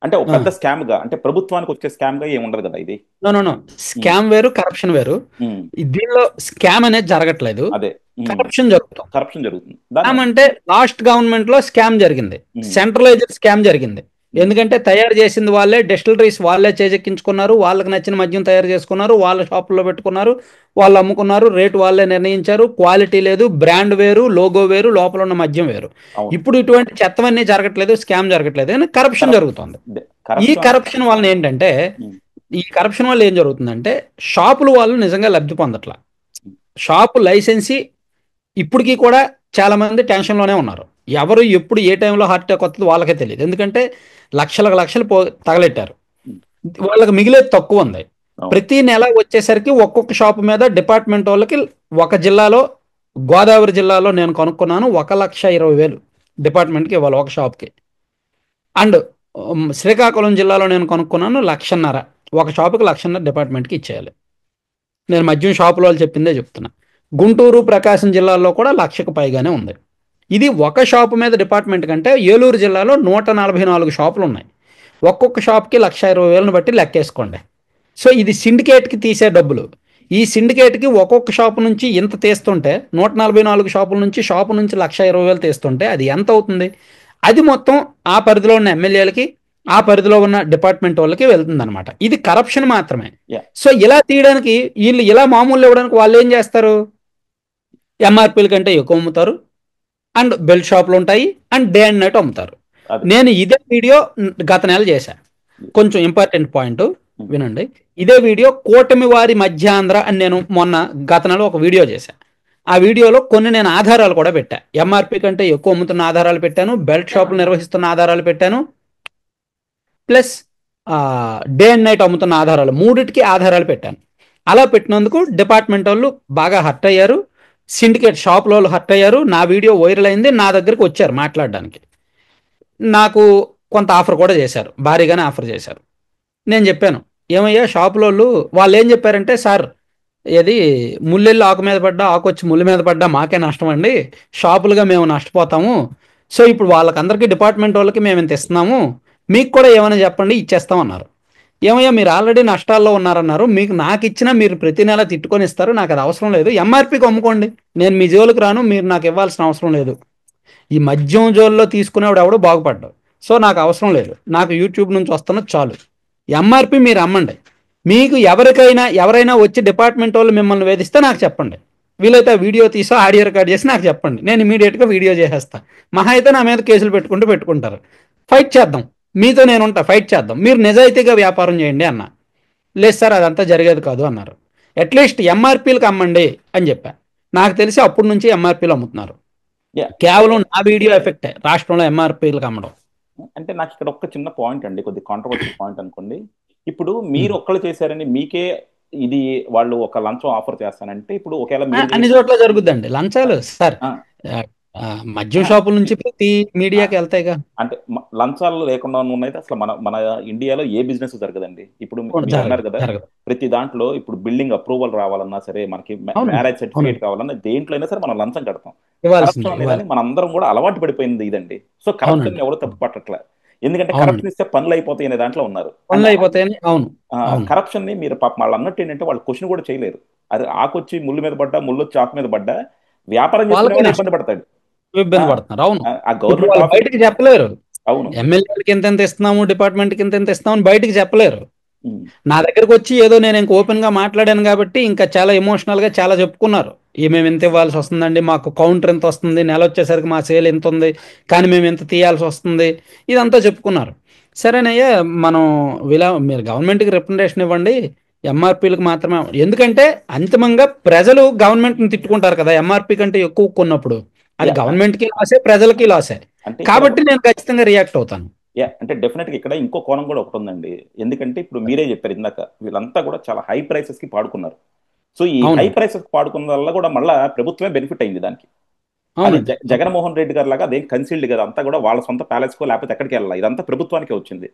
అంటే ఒక పెద్ద స్కామ్ గా, అంటే ప్రభుత్వానికి వచ్చే స్కామ్ గా ఏమి ఉండదు కదా ఇది. నో నో నో, స్కామ్ వేరు, కరప్షన్ వేరు. ఉమ్, దీనిలో స్కామ్ అనేది జరగట్లేదు, అదే కరప్షన్ జరుగుతుంది. కరప్షన్ జరుగుతుంది. స్కామ్ అంటే లాస్ట్ గవర్నమెంట్ లో స్కామ్ జరిగింది, సెంట్రలైజ్డ్ స్కామ్ జరిగింది. ఎందుకంటే తయారు చేసింది వాళ్ళే, డిస్టిలరీస్ వాళ్ళే చేజెక్కించుకున్నారు, వాళ్ళకి నచ్చిన మద్యం తయారు చేసుకున్నారు, వాళ్ళ షాపుల్లో పెట్టుకున్నారు, వాళ్ళు అమ్ముకున్నారు, రేటు వాళ్ళే నిర్ణయించారు, క్వాలిటీ లేదు, బ్రాండ్ వేరు, లోగో వేరు, లోపల ఉన్న మద్యం వేరు. ఇప్పుడు ఇటువంటి చెత్తవన్నీ జరగట్లేదు, స్కామ్ జరగట్లేదు, కానీ కరప్షన్ జరుగుతుంది. ఈ కరప్షన్ వలన ఏంటంటే, ఈ కరప్షన్ వల్ల ఏం జరుగుతుందంటే షాపులు వాళ్ళు నిజంగా లబ్ధి పొందట్ల. షాపు లైసెన్సీ ఇప్పటికీ కూడా చాలా మంది టెన్షన్లోనే ఉన్నారు. ఎవరు ఎప్పుడు ఏ టైంలో హార్ట్ అటాక్ వస్తుందో వాళ్ళకే తెలియదు. ఎందుకంటే లక్షలు తగలెట్టారు, వాళ్ళకి మిగిలేదు తక్కువ ఉంది. ప్రతి నెల వచ్చేసరికి ఒక్కొక్క షాపు మీద డిపార్ట్మెంట్ వాళ్ళకి, ఒక జిల్లాలో గోదావరి జిల్లాలో నేను కనుక్కున్నాను, 1,20,000 డిపార్ట్మెంట్కి ఇవ్వాలి ఒక షాప్కి. అండ్ శ్రీకాకుళం జిల్లాలో నేను కనుక్కున్నాను 1,50,000, ఒక షాపుకి 1,50,000 డిపార్ట్మెంట్కి ఇచ్చేయాలి. నేను మద్యం షాపుల వాళ్ళు చెప్పిందే చెప్తున్నా. గుంటూరు, ప్రకాశం జిల్లాల్లో కూడా 1,00,000కు పైగానే ఉంది. ఇది ఒక షాపు మీద డిపార్ట్మెంట్ కంటే ఏలూరు జిల్లాలో 144 షాపులు ఉన్నాయి. ఒక్కొక్క షాప్కి 1,20,000 బట్టి లెక్కేసుకోండి. సో ఇది సిండికేట్కి తీసే డబ్బులు. ఈ సిండికేట్కి ఒక్కొక్క షాపు నుంచి ఇంత తీస్తుంటే, 144 షాపుల నుంచి షాపు నుంచి 1,20,000 తీస్తుంటే అది ఎంత అవుతుంది? అది మొత్తం ఆ పరిధిలో ఉన్న ఎమ్మెల్యేలకి, ఆ పరిధిలో ఉన్న డిపార్ట్మెంట్ వాళ్ళకి వెళ్తుంది అనమాట. ఇది కరప్షన్ మాత్రమే. సో ఇలా తీయడానికి వీళ్ళు ఇలా మామూలు ఇవ్వడానికి వాళ్ళు ఏం చేస్తారు? ఎంఆర్పీల కంటే ఎక్కువ అమ్ముతారు, అండ్ బెల్ట్ షాపులు ఉంటాయి, అండ్ డే అండ్ నైట్ అమ్ముతారు. నేను ఇదే వీడియో గత నెల చేశాను. కొంచెం ఇంపార్టెంట్ పాయింట్ వినండి. ఇదే వీడియో కూటమి వారి మధ్యాంధ్ర అని నేను గత నెల ఒక వీడియో చేశాను. ఆ వీడియోలో కొన్ని నేను ఆధారాలు కూడా పెట్టా. ఎంఆర్పీ కంటే ఎక్కువ అమ్ముతున్న ఆధారాలు పెట్టాను, బెల్ట్ షాపులు నిర్వహిస్తున్న ఆధారాలు పెట్టాను, ప్లస్ డే అండ్ నైట్ అమ్ముతున్న ఆధారాలు, మూడిటికి ఆధారాలు పెట్టాను. అలా పెట్టినందుకు డిపార్ట్మెంట్ వాళ్ళు బాగా హర్ట్ అయ్యారు, సిండికేట్ షాపుల వాళ్ళు హర్ట్ అయ్యారు. నా వీడియో వైరల్ అయింది, నా దగ్గరికి వచ్చారు మాట్లాడడానికి. నాకు కొంత ఆఫర్ కూడా చేశారు, భారీగానే ఆఫర్ చేశారు. నేను చెప్పాను, ఏమయ్యా షాపుల వాళ్ళు ఏం చెప్పారంటే, సార్ ఏది ముల్లెళ్ళు ఆకు మీద పడ్డా, ఆకు వచ్చి ముళ్ళు మీద పడ్డా మాకే నష్టం అండి, షాపులుగా మేము నష్టపోతాము. సో ఇప్పుడు వాళ్ళకందరికీ డిపార్ట్మెంట్ వాళ్ళకి మేము ఇంత ఇస్తున్నాము, మీకు కూడా ఏమైనా చెప్పండి, ఇచ్చేస్తామన్నారు. ఏమయ్యా మీరు ఆల్రెడీ నష్టాల్లో ఉన్నారన్నారు, మీకు నాకు ఇచ్చినా మీరు ప్రతి నెల తిట్టుకొని ఇస్తారు, నాకు అది అవసరం లేదు, ఎంఆర్పీకి అమ్ముకోండి, నేను మీ జోలికి రాను, మీరు నాకు ఇవ్వాల్సిన అవసరం లేదు. ఈ మద్యం జోల్లో తీసుకునేవాడు ఎవడో బాగుపడ్డావు, సో నాకు అవసరం లేదు, నాకు యూట్యూబ్ నుంచి వస్తున్నది చాలు, ఎంఆర్పీ మీరు అమ్మండి, మీకు ఎవరైనా వచ్చి డిపార్ట్మెంట్ వాళ్ళు మిమ్మల్ని వేధిస్తే నాకు చెప్పండి, వీలైతే వీడియో తీసో ఆడియో రికార్డ్ చేసి నాకు చెప్పండి, నేను ఇమీడియట్గా వీడియో చేసేస్తా. మహా అయితే నా మీద కేసులు పెట్టుకుంటారు. ఫైట్ చేద్దాం, మీతో నేను ఉంటా, ఫైట్ చేద్దాం, మీరు నిజాయితీగా వ్యాపారం చేయండి అన్న. లేదు సార్ అదంతా జరిగేది కాదు అన్నారు. అట్లీస్ట్ ఎంఆర్పీలకు అమ్మండి అని చెప్పా. నాకు తెలిసి అప్పటి నుంచి ఎంఆర్పీలు అమ్ముతున్నారు. కేవలం నా వీడియో ఎఫెక్టే రాష్ట్రంలో ఎంఆర్పీలకు అమ్మడం. అంటే నాకు ఇక్కడ ఒక చిన్న పాయింట్ అండి, కొద్ది కాంట్రవర్షియల్ పాయింట్ అనుకోండి. ఇప్పుడు మీరు ఒక్కళ్ళు చేశారని మీకే ఇది వాళ్ళు ఒక లంచం ఆఫర్ చేస్తానంటే, ఇప్పుడు ఒకవేళ అన్ని చోట్ల జరుగుద్దండి లంచాలు సార్. మద్యం షాపుల నుంచి ప్రతి మీడియాకి వెళ్తాయిగా. అంటే లంచాలు లేకుండా ఉన్నది అసలు మన ఇండియాలో ఏ బిజినెస్ జరగదండి. ఇప్పుడు మీరు అన్నారు కదా, ప్రతి దాంట్లో ఇప్పుడు బిల్డింగ్ అప్రూవల్ రావాలన్నా సరే, మనకి మ్యారేజ్ సర్టిఫికేట్ కావాలన్నా దేంట్లో అయినా సరే మనం లంచం కడతాం. కరప్షన్ అనేది మనందరం కూడా అలవాటు పడిపోయింది ఇదండి. సో కరప్షన్ ఎవరు తప్పు పట్టట్లే, ఎందుకంటే కరప్షన్ ఇస్తే పనులు అయిపోతాయి అనే దాంట్లో ఉన్నారు. కరప్షన్ ని మీరు పాప వాళ్ళు అన్నట్టు ఏంటంటే వాళ్ళు క్వశ్చన్ కూడా చేయలేరు. అది ఆకొచ్చి ముళ్ళు మీద పడ్డా, ముళ్ళు వచ్చి ఆకు మీద పడ్డా వ్యాపారం చేసిన ఇబ్బంది పడతాడు. ఇబ్బంది పడుతున్నారు. అవును, గవర్నమెంట్ బయటకి చెప్పలేరు. అవును, ఎమ్మెల్యేలకి ఎంత ఇస్తున్నాము, డిపార్ట్మెంట్కి ఎంత ఇస్తున్నాము బయటకి చెప్పలేరు. నా దగ్గరకు వచ్చి ఏదో నేను ఇంకా ఓపెన్ గా మాట్లాడాను కాబట్టి ఇంకా చాలా ఎమోషనల్ గా చాలా చెప్పుకున్నారు. మేము ఎంత ఇవ్వాల్సి వస్తుందండి, మాకు కౌంటర్ ఎంత వస్తుంది, నెల వచ్చేసరికి మా సేల్ ఎంత ఉంది, కానీ మేము ఎంత తీయాల్సి వస్తుంది, ఇదంతా చెప్పుకున్నారు. సరేనయ్యా, మనం మీరు గవర్నమెంట్కి రిప్రజెంటేషన్ ఇవ్వండి, ఎంఆర్పీలకు మాత్రమే. ఎందుకంటే అంతిమంగా ప్రజలు గవర్నమెంట్ని తిట్టుకుంటారు కదా, ఎంఆర్పీ కంటే ఎక్కువ కొన్నప్పుడు. అది గవర్నమెంట్కి లాసే, ప్రజలకి లాసే. కాబట్టి నేను ఖచ్చితంగా రియాక్ట్ అవుతాను. అంటే డెఫినెట్ గా ఇక్కడ ఇంకో కోణం కూడా ఒకటి ఉందండి. ఎందుకంటే ఇప్పుడు మీరే చెప్పారు ఇందాక, వీళ్ళంతా కూడా చాలా హై ప్రైసెస్ కి పాడుకున్నారు. సో ఈ హై ప్రైసెస్ పాడుకున్న వల్ల కూడా మళ్ళీ ప్రభుత్వమే బెనిఫిట్ అయింది దానికి. జగన్మోహన్ రెడ్డి గారు లాగా అదేం కన్సీల్డ్ కదా, అంతా కూడా వాళ్ళ సొంత ప్యాలెస్ కో లేకపోతే ఎక్కడికి వెళ్ళాలి, ఇదంతా ప్రభుత్వానికే వచ్చింది.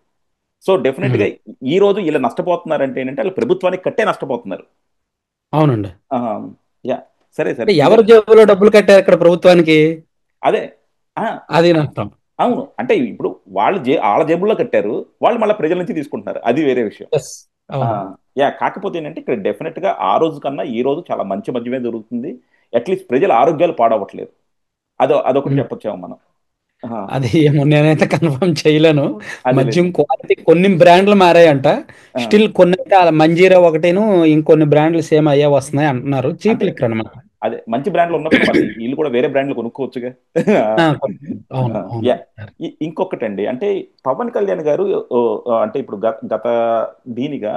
సో డెఫినెట్ గా ఈ రోజు వీళ్ళు నష్టపోతున్నారంటే ఏంటంటే వాళ్ళు ప్రభుత్వానికి కట్టే నష్టపోతున్నారు. అవునండి. యా, సరే సరే, ఎవరి జేబులో డబ్బులు కట్టారు ఇక్కడ ప్రభుత్వానికి? అదే అది నష్టం. అవును, అంటే ఇప్పుడు వాళ్ళ జేబుల్లో కట్టారు, వాళ్ళు మళ్ళీ ప్రజల నుంచి తీసుకుంటున్నారు, అది వేరే విషయం. కాకపోతే ఏంటంటే ఇక్కడ డెఫినెట్ గా ఆ రోజు కన్నా ఈ రోజు చాలా మంచి మధ్యమే దొరుకుతుంది. అట్లీస్ట్ ప్రజల ఆరోగ్యాలు పాడవట్లేదు. అదొకటి చెప్పొచ్చాము మనం. అది ఏమో నేనైతే కన్ఫర్మ్ చేయలేను. మద్యం క్వాలిటీ కొన్ని బ్రాండ్లు మారాయంట, స్టిల్ కొన్ని మంజీరా ఒకటేను ఇంకొన్ని బ్రాండ్లు సేమ్ అయ్యే వస్తున్నాయి అంటున్నారు. చీప్ లిక్కర్ అన్నమాట. అదే మంచి బ్రాండ్లు ఉన్నప్పుడు వీళ్ళు కూడా వేరే బ్రాండ్లు కొనుక్కోవచ్చుగా. ఇంకొకటండి, అంటే పవన్ కళ్యాణ్ గారు అంటే ఇప్పుడు గత దీనిగా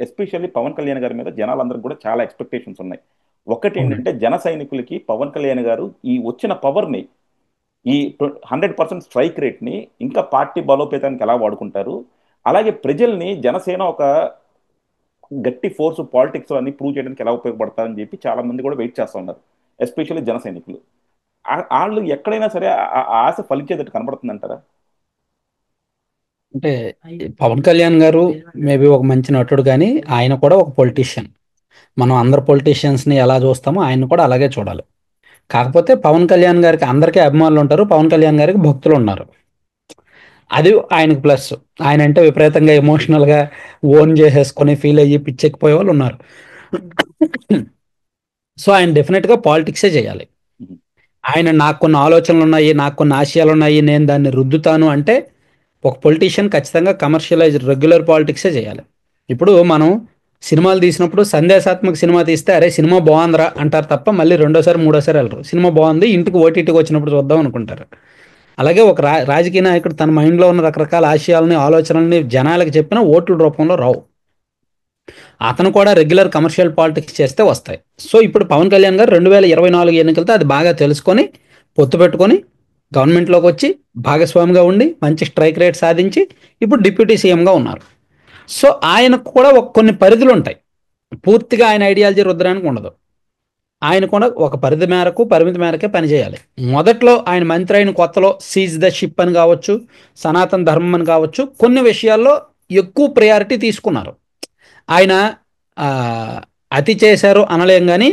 ఎస్పెషల్లీ పవన్ కళ్యాణ్ గారి మీద జనాలందరికీ కూడా చాలా ఎక్స్పెక్టేషన్స్ ఉన్నాయి. ఒకటి ఏంటంటే జన సైనికులకి పవన్ కళ్యాణ్ గారు ఈ వచ్చిన పవర్ని, ఈ 100% స్ట్రైక్ రేట్ని ఇంకా పార్టీ బలోపేతానికి ఎలా వాడుకుంటారు, అలాగే ప్రజల్ని జనసేన ఒక గట్టి ఫోర్స్ పాలిటిక్స్ అన్ని ప్రూవ్ చేయడానికి ఎలా ఉపయోగపడతారని చెప్పి చాలా మంది కూడా వెయిట్ చేస్తూ ఉన్నారు, ఎస్పెషల్లీ జన సైనికులు. వాళ్ళు ఎక్కడైనా సరే ఆశ ఫలించేటట్టు కనబడుతుంది అంటారా? అంటే పవన్ కళ్యాణ్ గారు మేబీ ఒక మంచి నటుడు, కానీ ఆయన కూడా ఒక పొలిటీషియన్. మనం అందరు పొలిటీషియన్స్ని ఎలా చూస్తామో ఆయన కూడా అలాగే చూడాలి. కాకపోతే పవన్ కళ్యాణ్ గారికి అందరికీ అభిమానులు ఉంటారు, పవన్ కళ్యాణ్ గారికి భక్తులు ఉన్నారు. అది ఆయనకు ప్లస్. ఆయన అంటే విపరీతంగా ఎమోషనల్గా ఓన్ చేసేసుకొని ఫీల్ అయ్యి పిచ్చెక్కిపోయే వాళ్ళు ఉన్నారు. సో ఆయన డెఫినెట్గా పాలిటిక్సే చేయాలి. ఆయన నాకు కొన్ని ఆలోచనలు ఉన్నాయి, నాకు కొన్ని ఆశయాలు ఉన్నాయి, నేను దాన్ని రుద్దుతాను అంటే ఒక పొలిటీషియన్ ఖచ్చితంగా కమర్షియలైజ్ రెగ్యులర్ పాలిటిక్సే చేయాలి. ఇప్పుడు మనం సినిమాలు తీసినప్పుడు సందేశాత్మక సినిమా తీస్తే అరే సినిమా బాగుందిరా అంటారు తప్ప మళ్ళీ రెండోసారి మూడోసారి వెళ్ళరు. సినిమా బాగుంది ఇంటికి ఓటీటీకి వచ్చినప్పుడు చూద్దాం అనుకుంటారు. అలాగే ఒక రాజకీయ నాయకుడు తన మైండ్లో ఉన్న రకరకాల ఆశయాలని, ఆలోచనల్ని జనాలకు చెప్పిన ఓట్ల రూపంలో రావు. అతను కూడా రెగ్యులర్ కమర్షియల్ పాలిటిక్స్ చేస్తే వస్తాయి. సో ఇప్పుడు పవన్ కళ్యాణ్ గారు 2024 ఎన్నికలతో అది బాగా తెలుసుకొని పొత్తు పెట్టుకొని గవర్నమెంట్లోకి వచ్చి భాగస్వామిగా ఉండి మంచి స్ట్రైక్ రేట్ సాధించి ఇప్పుడు డిప్యూటీ సీఎంగా ఉన్నారు. సో ఆయనకు కూడా కొన్ని పరిధులు ఉంటాయి. పూర్తిగా ఆయన ఐడియాలజీ రుద్దడానికి ఉండదు. ఆయన కూడా ఒక పరిమితి మేరకే పనిచేయాలి. మొదట్లో ఆయన మంత్రి అయిన కొత్తలో సీజ్ ద షిప్ అని కావచ్చు, సనాతన ధర్మం అని కావచ్చు, కొన్ని విషయాల్లో ఎక్కువ ప్రయారిటీ తీసుకున్నారు. ఆయన అతి చేశారు అనలేం, కానీ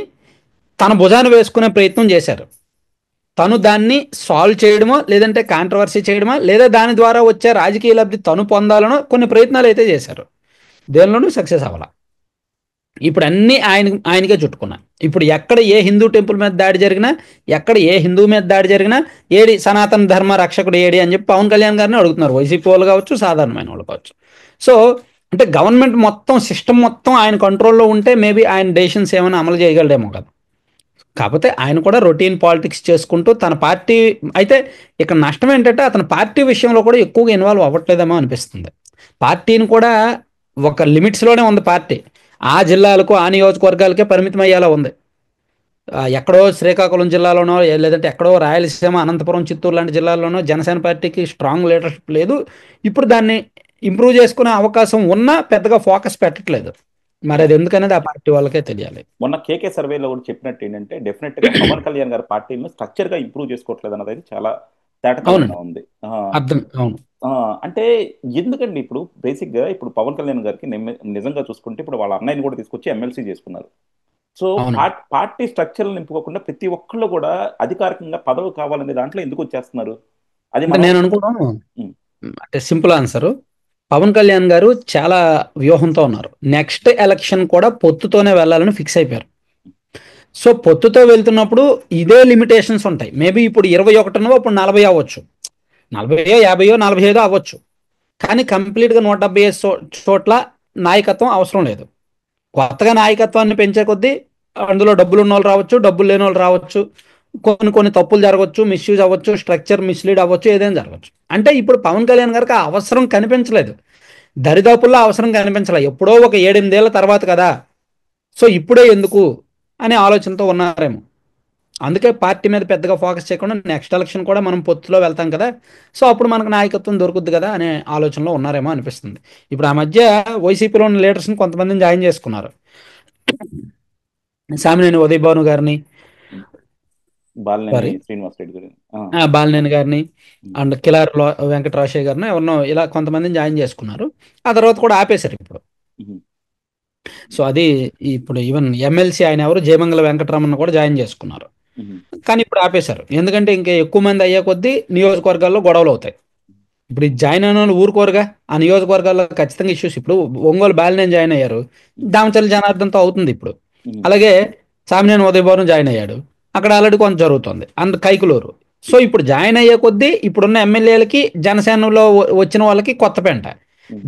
తన భుజాన్ని వేసుకునే ప్రయత్నం చేశారు. తను దాన్ని సాల్వ్ చేయడమో, లేదంటే కాంట్రవర్సీ చేయడమో, లేదా దాని ద్వారా వచ్చే రాజకీయ లబ్ధి తను పొందాలనో కొన్ని ప్రయత్నాలు అయితే చేశారు. దేనిలోనూ సక్సెస్ అవ్వాల. ఇప్పుడు అన్నీ ఆయనకే చుట్టుకున్నాయి. ఇప్పుడు ఎక్కడ ఏ హిందూ టెంపుల్ మీద దాడి జరిగినా, ఎక్కడ ఏ హిందూ మీద దాడి జరిగినా ఏడి సనాతన ధర్మ రక్షకుడు ఏడి అని చెప్పి పవన్ కళ్యాణ్ గారిని అడుగుతున్నారు. వైసీపీ వాళ్ళు కావచ్చు, సాధారణమైన వాళ్ళు కావచ్చు. సో అంటే గవర్నమెంట్ మొత్తం సిస్టమ్ మొత్తం ఆయన కంట్రోల్లో ఉంటే మేబీ ఆయన డెసిషన్స్ ఏమైనా అమలు చేయగలడేమో కదా. కాకపోతే ఆయన కూడా రొటీన్ పాలిటిక్స్ చేసుకుంటూ తన పార్టీ అయితే ఇక్కడ నష్టం ఏంటంటే అతని పార్టీ విషయంలో కూడా ఎక్కువగా ఇన్వాల్వ్ అవ్వట్లేదేమో అనిపిస్తుంది. పార్టీని కూడా ఒక లిమిట్స్లోనే ఉంది పార్టీ. ఆ జిల్లాలకు ఆ నియోజకవర్గాలకే పరిమితం అయ్యేలా ఉంది. ఎక్కడో శ్రీకాకుళం జిల్లాలోనో లేదంటే ఎక్కడో రాయలసీమ అనంతపురం చిత్తూరు లాంటి జిల్లాల్లోనో జనసేన పార్టీకి స్ట్రాంగ్ లీడర్షిప్ లేదు. ఇప్పుడు దాన్ని ఇంప్రూవ్ చేసుకునే అవకాశం ఉన్నా పెద్దగా ఫోకస్ పెట్టట్లేదు. మరి అది ఎందుకనేది ఆ పార్టీ వాళ్ళకే తెలియాలి. మొన్న కేకే సర్వేలో కూడా చెప్పినట్టు ఏంటంటే డెఫినెట్ గా పవన్ కళ్యాణ్ గారి పార్టీని స్ట్రక్చర్ గా ఇంప్రూవ్ చేసుకోవట్లేదు అన్నది చాలా తేటతెల్లంగా అవునండి. ఉంది. అర్థం అవును. ఆ, అంటే ఎందుకండి ఇప్పుడు బేసిక్ గా ఇప్పుడు పవన్ కళ్యాణ్ గారికి నిజంగా చూసుకుంటే ఇప్పుడు వాళ్ళ అన్నయ్యని కూడా తీసుకొచ్చి ఎమ్మెల్సీ చేసుకున్నారు. సో అవునండి. పార్టీ స్ట్రక్చర్ నింపుకోకుండా ప్రతి ఒక్కళ్ళు కూడా అధికారికంగా పదవి కావాలనే దాంట్లో ఎందుకు వచ్చేస్తున్నారు? అది అంటే మనం నేను అనుకోవడం ఉమ్, అంటే సింపుల్ ఆన్సర్. పవన్ కళ్యాణ్ గారు చాలా వ్యూహంతో ఉన్నారు. నెక్స్ట్ ఎలక్షన్ కూడా పొత్తుతోనే వెళ్ళాలని ఫిక్స్ అయిపోయారు. సో పొత్తుతో వెళ్తున్నప్పుడు ఇదే లిమిటేషన్స్ ఉంటాయి. మేబీ ఇప్పుడు 21 ఇప్పుడు 40 అవ్వచ్చు, 40 50 45 అవ్వచ్చు. కానీ కంప్లీట్గా 175 చోట్ల నాయకత్వం అవసరం లేదు. కొత్తగా నాయకత్వాన్ని పెంచే కొద్దీ అందులో డబ్బులు ఉన్న వాళ్ళు రావచ్చు, డబ్బులు లేని వాళ్ళు రావచ్చు, కొన్ని కొన్ని తప్పులు జరగవచ్చు, మిస్యూజ్ అవ్వచ్చు, స్ట్రక్చర్ మిస్లీడ్ అవ్వచ్చు, ఏదైనా జరగవచ్చు. అంటే ఇప్పుడు పవన్ కళ్యాణ్ గారికి ఆ అవసరం కనిపించలేదు. దరిదాపుల్లో అవసరం కనిపించలేదు. ఎప్పుడో ఒక 7 8 ఏళ్ల తర్వాత కదా, సో ఇప్పుడే ఎందుకు అనే ఆలోచనతో ఉన్నారేమో. అందుకే పార్టీ మీద పెద్దగా ఫోకస్ చేయకుండా నెక్స్ట్ ఎలక్షన్ కూడా మనం పొత్తులో వెళ్తాం కదా, సో అప్పుడు మనకు నాయకత్వం దొరుకుద్ది కదా అనే ఆలోచనలో ఉన్నారేమో అనిపిస్తుంది. ఇప్పుడు ఆ మధ్య వైసీపీలో ఉన్న లీడర్స్ని కొంతమందిని జాయిన్ చేసుకున్నారు. సామినేని ఉదయ్ భాను గారిని, బాలినేని సారీ శ్రీనివాస్ రెడ్డి గురించి బాలినేని గారిని, అండ్ కిలార్ వెంకటరాషయ్య గారిని ఎవరినో ఇలా కొంతమందిని జాయిన్ చేసుకున్నారు. ఆ తర్వాత కూడా ఆపేశారు ఇప్పుడు. సో అది ఇప్పుడు ఈవెన్ ఎమ్మెల్సీ ఆయన ఎవరు జయమంగళ వెంకటరమణ కూడా జాయిన్ చేసుకున్నారు. కానీ ఇప్పుడు ఆపేశారు. ఎందుకంటే ఇంకా ఎక్కువ మంది అయ్యే కొద్దీ నియోజకవర్గాల్లో గొడవలు అవుతాయి. ఇప్పుడు ఈ జాయిన్ అయిన వాళ్ళు ఊరుకోరుగా. ఆ నియోజకవర్గాల్లో ఖచ్చితంగా ఇష్యూస్. ఇప్పుడు ఒంగోలు బాలినేని జాయిన్ అయ్యారు, దామచర్ల జనార్దన్తో అవుతుంది ఇప్పుడు. అలాగే సామినేని ఉదయభవన్ జాయిన్ అయ్యాడు, అక్కడ ఆల్రెడీ కొంత జరుగుతుంది. అండ్ కైకులూరు. సో ఇప్పుడు జాయిన్ అయ్యే కొద్దీ ఇప్పుడున్న ఎమ్మెల్యేలకి జనసేనలో వచ్చిన వాళ్ళకి కొత్త పెంట.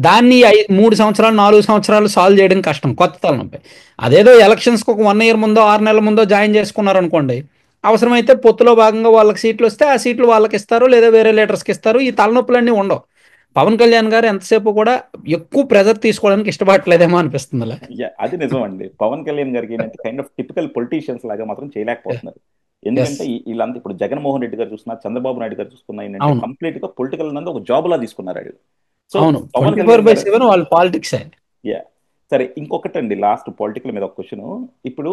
దాన్ని 3 సంవత్సరాలు 4 సంవత్సరాలు సాల్వ్ చేయడం కష్టం కొత్త తలనొప్పి. అదేదో ఎలక్షన్స్కి ఒక 1 ఇయర్ ముందో 6 నెలల ముందో జాయిన్ చేసుకున్నారు అనుకోండి, అవసరమైతే పొత్తులో భాగంగా వాళ్ళకి సీట్లు వస్తే ఆ సీట్లు వాళ్ళకి ఇస్తారు, లేదా వేరే లీడర్స్కి ఇస్తారు. ఈ తలనొప్పులన్నీ ఉండవు. పవన్ కళ్యాణ్ గారు ఎంతసేపు కూడా ఎక్కువ ప్రెజర్ తీసుకోవడానికి ఇష్టపడట్లేదేమో అనిపిస్తుంది. అది నిజం అండి. పవన్ కళ్యాణ్ గారికి ఏంటంటే కైండ్ ఆఫ్ టిపికల్ పొలిటీషియన్స్ లాగా మాత్రం చేయలేకపోతున్నారు. ఎస్. ఎందుకంటే వీళ్ళంతా ఇప్పుడు జగన్మోహన్ రెడ్డి గారు చూస్తున్నా, చంద్రబాబు నాయుడు గారు చూసుకున్నా ఏంటంటే అవును. కంప్లీట్ గా పొలిటికల్ నందు ఒక జాబ్ లా తీసుకున్నారు వాళ్ళు. సో అవును. పవన్ కళ్యాణ్ గారు 24/7 వాళ్ళు పాలిటిక్స్. యా సరే, ఇంకొకటండి లాస్ట్ పొలిటికల్ మీద ఒక క్వశ్చన్. ఇప్పుడు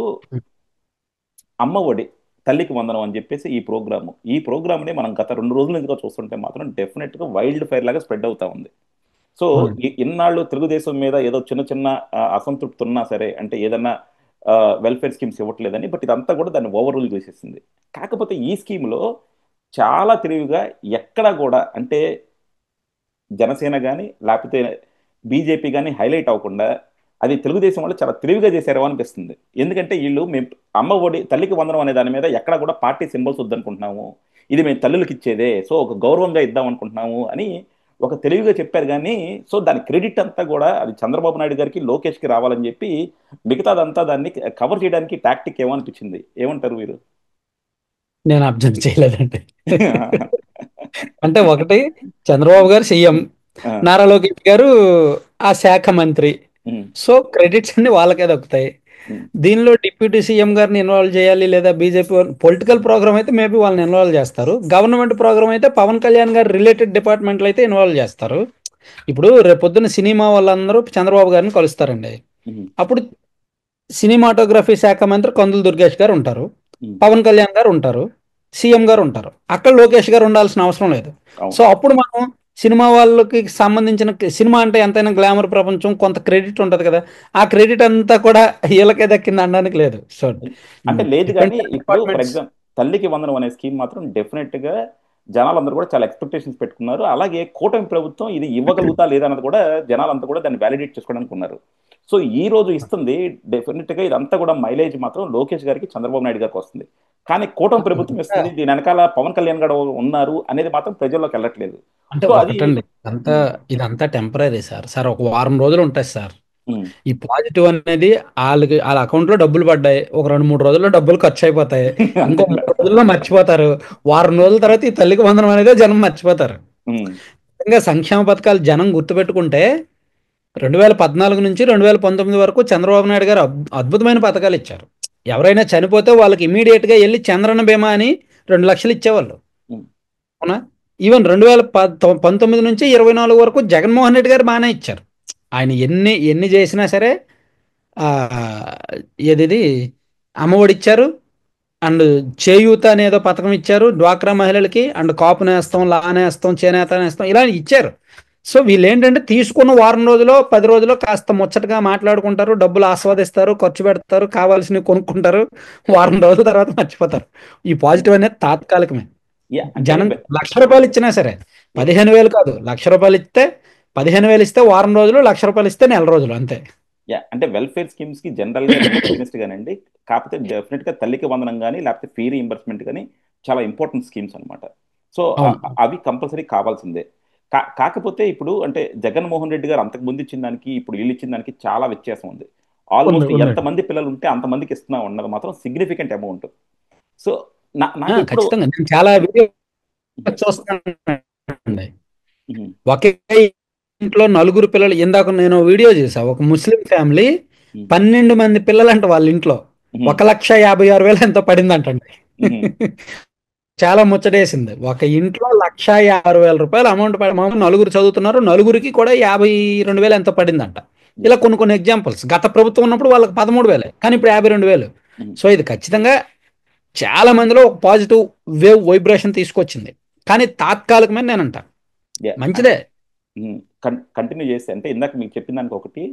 అమ్మ ఒడి తల్లికి వందనం అని చెప్పేసి ఈ ప్రోగ్రామ్ని మనం గత 2 రోజుల నుంచిగా చూస్తుంటే మాత్రం డెఫినెట్ గా వైల్డ్ ఫైర్ లాగా స్ప్రెడ్ అవుతా ఉంది. సో అవునండి. ఇన్నాళ్ళు తెలుగుదేశం మీద ఏదో చిన్న చిన్న అసంతృప్తి ఉన్నా సరే, అంటే ఏదన్నా వెల్ఫేర్ స్కీమ్స్ ఇవ్వట్లేదని, బట్ ఇదంతా కూడా దాన్ని ఓవర్ రూల్ చేసేసింది. కాకపోతే ఈ స్కీమ్లో చాలా తెలివిగా ఎక్కడ కూడా అంటే జనసేన కానీ లేకపోతే బీజేపీ కానీ హైలైట్ అవ్వకుండా అది తెలుగుదేశం వాళ్ళు చాలా తెలివిగా చేశారో అనిపిస్తుంది. ఎందుకంటే వీళ్ళు మేము అమ్మ ఒడి తల్లికి వందనం అనే దాని మీద ఎక్కడ కూడా పార్టీ సింబల్స్ వద్దనుకుంటున్నాము, ఇది మేము తల్లులకు ఇచ్చేదే, సో ఒక గౌరవంగా ఇద్దాం అనుకుంటున్నాము అని ఒక తెలివిగా చెప్పారు. కానీ సో దాని క్రెడిట్ అంతా కూడా అది చంద్రబాబు నాయుడు గారికి లోకేష్కి రావాలని చెప్పి మిగతాదంతా దాన్ని కవర్ చేయడానికి టాక్టిక్ ఏమనిపించింది? ఏమంటారు మీరు? నేను అబ్జర్వ్ చేయలేదండి. అంటే ఒకటి, చంద్రబాబు గారు సీఎం, ఆ, నారా లోకేష్ గారు ఆ శాఖ మంత్రి. ఉమ్, సో క్రెడిట్స్ అన్ని వాళ్ళకే దక్కుతాయి. ఉమ్, దీనిలో డిప్యూటీ సీఎం గారిని ఇన్వాల్వ్ చేయాలి, లేదా బీజేపీ పొలిటికల్ ప్రోగ్రామ్ అయితే మేబీ వాళ్ళని ఇన్వాల్వ్ చేస్తారు. గవర్నమెంట్ ప్రోగ్రామ్ అయితే పవన్ కళ్యాణ్ గారు రిలేటెడ్ డిపార్ట్మెంట్లు అయితే ఇన్వాల్వ్ చేస్తారు. ఇప్పుడు రేపొద్దున సినిమా వాళ్ళందరూ చంద్రబాబు గారిని కలుస్తారండి. ఉమ్, అప్పుడు సినిమాటోగ్రఫీ శాఖ మంత్రి కందులు దుర్గేష్ గారు ఉంటారు, ఉమ్, పవన్ కళ్యాణ్ గారు ఉంటారు, సీఎం గారు ఉంటారు. అక్కడ లోకేష్ గారు ఉండాల్సిన అవసరం లేదు. సో అవును. అప్పుడు మనం సినిమా వాళ్ళకి సంబంధించిన సినిమా అంటే ఎంతైనా గ్లామర్ ప్రపంచం, కొంత క్రెడిట్ ఉంటుంది కదా, ఆ క్రెడిట్ అంతా కూడా వీళ్ళకే దక్కింది అనడానికి లేదు. సో అంటే లేదు కానీ డిపెండ్స్ ఇప్పుడు ఫర్ డిపార్ట్మెంట్స్. ఎగ్జాంపుల్ తల్లికి వందనం అనే స్కీమ్ మాత్రం డెఫినెట్ గా జనాలందరూ కూడా చాలా ఎక్స్పెక్టేషన్స్ పెట్టుకున్నారు. అలాగే కూటమి ప్రభుత్వం ఇది ఇవ్వగలుగుతా లేదా అన్నది కూడా జనాలంతా కూడా దాన్ని వ్యాలిడేట్ చేసుకోవడానికి ఉన్నారు. సో ఈ రోజు ఇస్తుంది డెఫినెట్ గా ఇదంతా కూడా మైలేజ్ మాత్రం లోకేష్ గారికి చంద్రబాబు నాయుడు గారికి వస్తుంది. కానీ కూటమి ప్రభుత్వం ఇస్తుంది, దీని వెనకాల పవన్ కళ్యాణ్ గారు ఉన్నారు అనేది మాత్రం ప్రజల్లోకి వెళ్ళట్లేదు. అంటే సో అది ఒకటండి, ఇదంతా ఇదంతా టెంపరీ సార్. సార్ ఒక వారం రోజులు ఉంటుంది సార్. ఉమ్, ఈ పాజిటివ్ అనేది వాళ్ళ అకౌంట్ లో డబ్బులు పడ్డాయి, ఒక 2-3 రోజుల్లో డబ్బులు ఖర్చు అయిపోతాయి, ఇంకో అంతేనా? 3 రోజుల్లో మర్చిపోతారు, వారం రోజుల తర్వాత ఈ తల్లికి వందనం అనేది జనం మర్చిపోతారు. ఉమ్, ఇంకా సంక్షేమ పథకాలు జనం గుర్తుపెట్టుకుంటే 2014 నుంచి 2019 వరకు చంద్రబాబు నాయుడు గారు అద్భుతమైన పథకాలు ఇచ్చారు. ఎవరైనా చనిపోతే వాళ్ళకి ఇమీడియట్ గా వెళ్ళి చంద్రన్న బీమా అని 2 లక్షలు ఇచ్చేవాళ్ళు. ఉమ్, అవునా? ఈవెన్ 2019 నుంచి 24 వరకు జగన్మోహన్ రెడ్డి గారు బాగానే ఇచ్చారు. ఆయన ఎన్ని ఎన్ని చేసినా సరే ఆ, ఏది అమ్మఒడి ఇచ్చారు, అండ్ చేయూత అనేదో పథకం ఇచ్చారు డ్వాక్రా మహిళలకి, అండ్ కాపు నేస్తం, లా నేస్తం, చేనేత నేస్తం ఇలా ఇచ్చారు. సో వీళ్ళు ఏంటంటే తీసుకున్న వారం రోజులో 10 రోజుల్లో కాస్త ముచ్చటగా మాట్లాడుకుంటారు, డబ్బులు ఆస్వాదిస్తారు, ఖర్చు పెడతారు, కావాల్సినవి కొనుక్కుంటారు, వారం రోజుల తర్వాత మర్చిపోతారు. ఈ పాజిటివ్ అనేది తాత్కాలికమే. యా, అంటే జనం ₹1,00,000 ఇచ్చినా సరే, 15,000 కాదు, ₹1,00,000 ఇస్తే, 15,000 ఇస్తే వారం రోజులు, ₹1,00,000 ఇస్తే నెల రోజులు, అంతే. యా, అంటే వెల్ఫేర్ స్కీమ్స్ కి జనరల్ గా నేను అగేనిస్ట్ గానండి. కాకపోతే డెఫినెట్ గా తల్లికి వందనం కానీ లేకపోతే ఫీ రీయింబర్స్మెంట్ కానీ చాలా ఇంపార్టెంట్ స్కీమ్స్ అన్నమాట. సో అవును, అవి కంపల్సరీ కావాల్సిందే. కాకపోతే ఇప్పుడు అంటే జగన్మోహన్ రెడ్డి గారు అంతకు ముందు ఇచ్చిన దానికి ఇప్పుడు వీళ్ళు ఇచ్చిన దానికి చాలా వ్యత్యాసం ఉంది. ఆల్మోస్ట్ ఉందండి. ఎంతమంది పిల్లలు ఉంటే అంతమందికి ఇస్తున్నాం అన్నది మాత్రం సిగ్నిఫికెంట్ అమౌంట్. సో నాకు ఎప్పుడు ఖచ్చితంగా నేను చాలా వీడియో చూస్తానండి. ఉహు, ఒకే ఇంట్లో 4 పిల్లలు. ఇందాక నేను వీడియో చేసా, ఒక ముస్లిం ఫ్యామిలీ, ఉహు, 12 మంది పిల్లలంట వాళ్ళ ఇంట్లో, ఉహు, 1,56,000 ఎంతో పడిందంటండి. ఉహు, చాలా ముచ్చటేసింది. ఒక ఇంట్లో ₹1,56,000 అమౌంట్ పడి, మామూలు నలుగురు చదువుతున్నారు, నలుగురికి కూడా 52,000 ఎంతో పడిందంట. ఇలా కొన్ని కొన్ని ఎగ్జాంపుల్స్. గత ప్రభుత్వం ఉన్నప్పుడు వాళ్ళకి 13,000, కానీ ఇప్పుడు 52,000. ఉహు. సో ఇది ఖచ్చితంగా చాలా మందిలో ఒక పాజిటివ్ వేవ్ వైబ్రేషన్ తీసుకొచ్చింది. కానీ తాత్కాలికమే నేనంట. యా, మంచిదే. కంటిన్యూ చేస్తే అంటే ఇందాక మీకు చెప్పిన దానికి ఒకటి,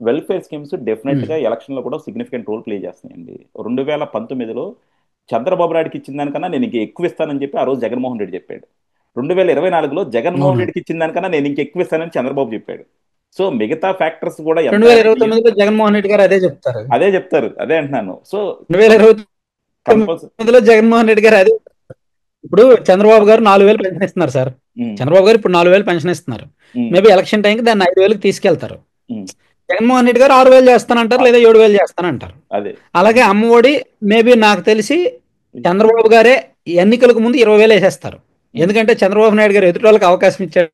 వెల్ఫేర్ స్కీమ్స్ డెఫినెట్ ఉమ్, గా ఎలక్షన్ లో కూడా సిగ్నిఫికెంట్ రోల్ ప్లే చేస్తున్నాయండి. 2019లో చంద్రబాబు నాయుడుకి ఇచ్చిన దానికన్నా నేను ఇంక ఎక్కువ ఇస్తానని చెప్పి ఆ రోజు జగన్మోహన్ రెడ్డి చెప్పాడు. 2024లో జగన్మోహన్ అవును. రెడ్డికి ఇచ్చిన దానికన్నా నేను ఇంక ఎక్కువ ఇస్తానని చంద్రబాబు చెప్పాడు. సో మిగతా ఫ్యాక్టర్స్ కూడా ఎంత అనేది 2029లో జగన్మోహన్ రెడ్డి గారు అదే చెప్తారు. అదే చెప్తారు, అదే అంటున్నాను. So 2029 compulsory. జగన్మోహన్ రెడ్డి గారు అదే. ఇప్పుడు చంద్రబాబు గారు 4,000 పెన్షన్ ఇస్తున్నారు సార్. చంద్రబాబు గారు ఇప్పుడు 4,000 పెన్షన్ ఇస్తున్నారు. మేబీ ఎలక్షన్ టైంకి దాన్ని 5,000కి తీసుకెళ్తారు. జగన్మోహన్ రెడ్డి గారు 6,000 చేస్తానంటారు, లేదా 7,000 చేస్తానంటారు. అదే. అలాగే అమ్మఒడి మేబీ నాకు తెలిసి చంద్రబాబు గారే ఎన్నికలకు ముందు 20,000 వేసేస్తారు. ఎందుకంటే చంద్రబాబు నాయుడు గారు ఎదుటి వాళ్ళకి అవకాశం ఇచ్చారు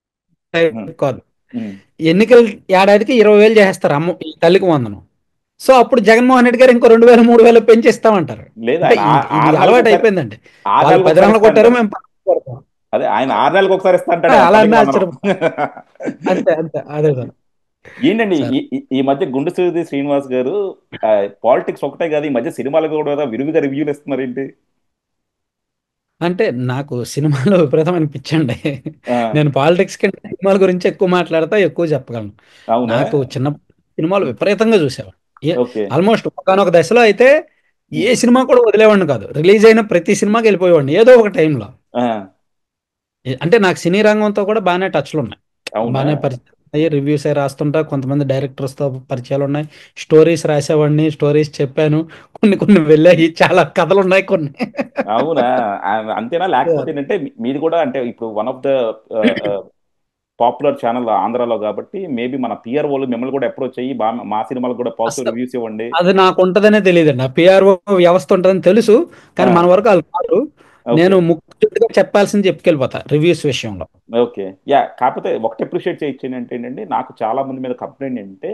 కాదు. ఎన్నికల ఏడాదికి 20,000 చేసేస్తారు ఈ తల్లికి వందనం. సో అప్పుడు జగన్మోహన్ రెడ్డి గారు ఇంకో 2,000, 3,000 పెంచిస్తామంటారు. లేదు, అంటే ఆయన ఇది 6 నెలలకు అలవాటు ఒకసారి అయిపోయిందండి. 6 వాళ్ళు నెలలకు 10 ఒకసారి రన్లు ఇస్తా కొట్టారు, అంటారు. మేము 10 కొడతాం. అదే, ఆయన 6 నెలలకు ఒకసారి ఇస్తా అంటాడు అలా తల్లికి అన్నా వందనం. అంతే అంతే, అదే సార్. ఏంటండి సార్ ఈ మధ్య గుండు సుధీర్ శ్రీనివాస్ గారు పాలిటిక్స్ ఒకటే కాదు, ఈ మధ్య సినిమాలు కూడా విరివిగా రివ్యూలు ఇస్తున్నారు ఏంటి? అంటే నాకు సినిమాలో విపరీతమైన పిచ్చండి. ఆ, నేను పాలిటిక్స్ కంటే సినిమాల గురించి ఎక్కువ మాట్లాడతా, ఎక్కువ చెప్పగలను. అవునా? నాకు చిన్న సినిమాలు విపరీతంగా చూసేవాడు. ఓకే. ఆల్మోస్ట్ ఒకనొక దశలో అయితే ఉమ్, ఏ సినిమా కూడా వదిలేవాడిని కాదు. రిలీజ్ అయిన ప్రతి సినిమాకి వెళ్ళిపోయేవాడిని ఏదో ఒక టైంలో. ఆ, అంటే నాకు సినీ రంగంతో కూడా బాగానే టచ్లు ఉన్నాయి, అవునా? బాగానే పరిచయం అయ్యి రివ్యూస్ అయి రాస్తుంటా. కొంతమంది డైరెక్టర్స్తో పరిచయాలు ఉన్నాయి. స్టోరీస్ రాసేవాడిని, స్టోరీస్ చెప్పాను, కొన్ని కొన్ని వెళ్ళాయి, చాలా కథలు ఉన్నాయి కొన్ని. అవునా? అంతేనా? లేకపోతే ఏంటంటే మీది కూడా అంటే ఇప్పుడు one of the popular channel ఆంధ్రాలో కాబట్టి మేబీ మన పిఆర్ వాళ్ళు మిమ్మల్ని కూడా అప్రోచ్ అయ్యి మా సినిమాలకు కూడా పాజిటివ్ అసలు రివ్యూస్ ఇవ్వండి. అది నాకు ఉంటదనే తెలియదండి. ఆ పిఆర్ఓ వ్యవస్థ ఉంటుందని తెలుసు, కానీ మన వరకు వాళ్ళు కాదు. ఓకే. నేను ముఖ్యంగా చెప్పాల్సింది చెప్పుకెళ్ళిపోతా రివ్యూస్ విషయంలో. ఓకే. యా, కాకపోతే ఒకటి అప్రిషియేట్ చేయొచ్చు ఏంటంటే నాకు చాలా మంది మీద కంప్లైంట్ ఏంటంటే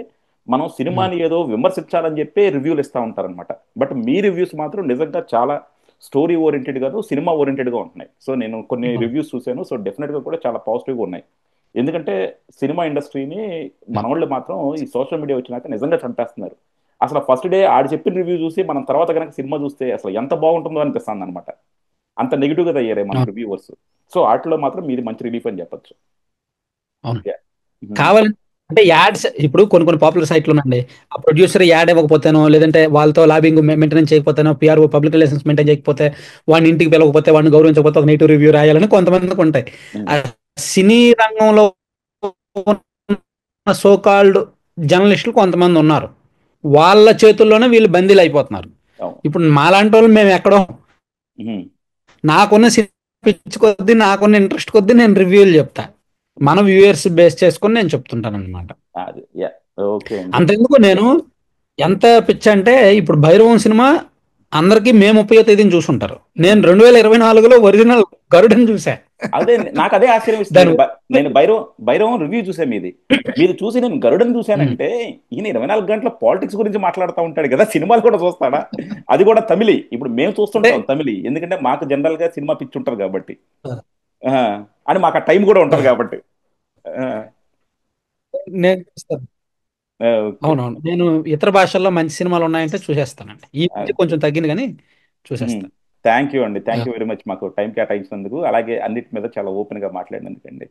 మనం ఉమ్, సినిమాని ఏదో విమర్శించాలని చెప్పి రివ్యూలు ఇస్తూ ఉంటారనమాట. బట్ మీ రివ్యూస్ మాత్రం నిజంగా చాలా స్టోరీ ఓరియంటెడ్ గాను సినిమా ఓరియంటెడ్గా ఉంటున్నాయి. సో నేను కొన్ని ఉమ్, రివ్యూస్ చూశాను. సో డెఫినెట్గా కూడా చాలా పాజిటివ్గా ఉన్నాయి. ఎందుకంటే సినిమా ఇండస్ట్రీని మన వాళ్ళు మాత్రం ఈ సోషల్ మీడియా వచ్చినాక నిజంగా చంపేస్తున్నారు. అసలు ఫస్ట్ డే ఆడు చెప్పిన రివ్యూ చూసి మనం తర్వాత కనుక సినిమా చూస్తే అసలు ఎంత బాగుంటుందో అనిపిస్తుంది అనమాట. అంత నెగిటివ్గా తయ్యారే మన అవును, రివ్యూవర్స్. సో వాటిలో మాత్రం మీది మంచి రిలీఫ్ అని చెప్పొచ్చు. అవును. యా. మ్మ్. కావాలంటే అంటే యాడ్స్ ఇప్పుడు కొన్ని కొన్ని పాపులర్ సైట్లు ఉన్నాయండి. ఆ ప్రొడ్యూసర్ యాడ్ ఇవ్వకపోతేనో, లేదంటే వాళ్ళతో లాబింగ్ మెయింటెనెన్స్ చేయకపోతేనో, పిఆర్ఓ పబ్లిక్ రిలేషన్స్ మెయింటైన్ చేయకపోతే, వాడిని ఇంటికి పిలవకపోతే, వాడిని గౌరవించకపోతే ఒక నెగిటివ్ రివ్యూ రాయాలని కొంతమందికి ఉంటాయి. మ్మ్. ఆ సినీ రంగంలో సో కాల్డ్ జర్నలిస్టులు కొంతమంది ఉన్నారు. వాళ్ళ చేతుల్లోనే వీళ్ళు బందీలు అయిపోతున్నారు. అవును. ఇప్పుడు మాలాంటి వాళ్ళు మేము ఎక్కడో ఉమ్. నాకున్న పిచ్చి కొద్దీ నాకున్న ఇంట్రెస్ట్ కొద్దీ నేను రివ్యూలు చెప్తా. మన వ్యూయర్స్ బేస్ చేసుకొని నేను చెప్తుంటాను అనమాట. అది యా. ఓకే అండి. అంతెందుకు నేను ఎంత పిచ్చి అంటే ఇప్పుడు భైరవం సినిమా అందరికీ మే 30వ తేదీని చూసుంటారు. నేను 2024లో ఒరిజినల్ గరుడని చూసా. అదే నాకు అదే ఆశ్చర్యం ఇస్తుంది. దాని నేను భైరవం రివ్యూ చూసా మీది. మీరు చూసి నేను గరుడని ఉమ్. చూశానంటే ఈయన 24 గంటల పాలిటిక్స్ గురించి మాట్లాడుతూ ఉంటాడు కదా, సినిమాలు కూడా చూస్తాడా? అది కూడా తమిళి. ఇప్పుడు మేము అంటే చూస్తుంటాం తమిళి, ఎందుకంటే మాకు జనరల్ గా సినిమా పిచ్చి ఉంటుంది కాబట్టి. ఆ, అని మాకు ఆ టైం కూడా ఉంటుంది కాబట్టి. ఆ, నేను చూస్తాను. ఓకే. అవునవును. నేను ఇతర భాషల్లో మంచి సినిమాలు ఉన్నాయంటే చూసేస్తానండి. ఈ మధ్య కొంచెం తగ్గింది కానీ చూసేస్తాను. థ్యాంక్ యూ అండి, థ్యాంక్ యూ వెరీ మచ్ మాకు టైం కేటాయించినందుకు, అలాగే అన్నిటి మీద చాలా ఓపెన్ గా మాట్లాడినందుకండి.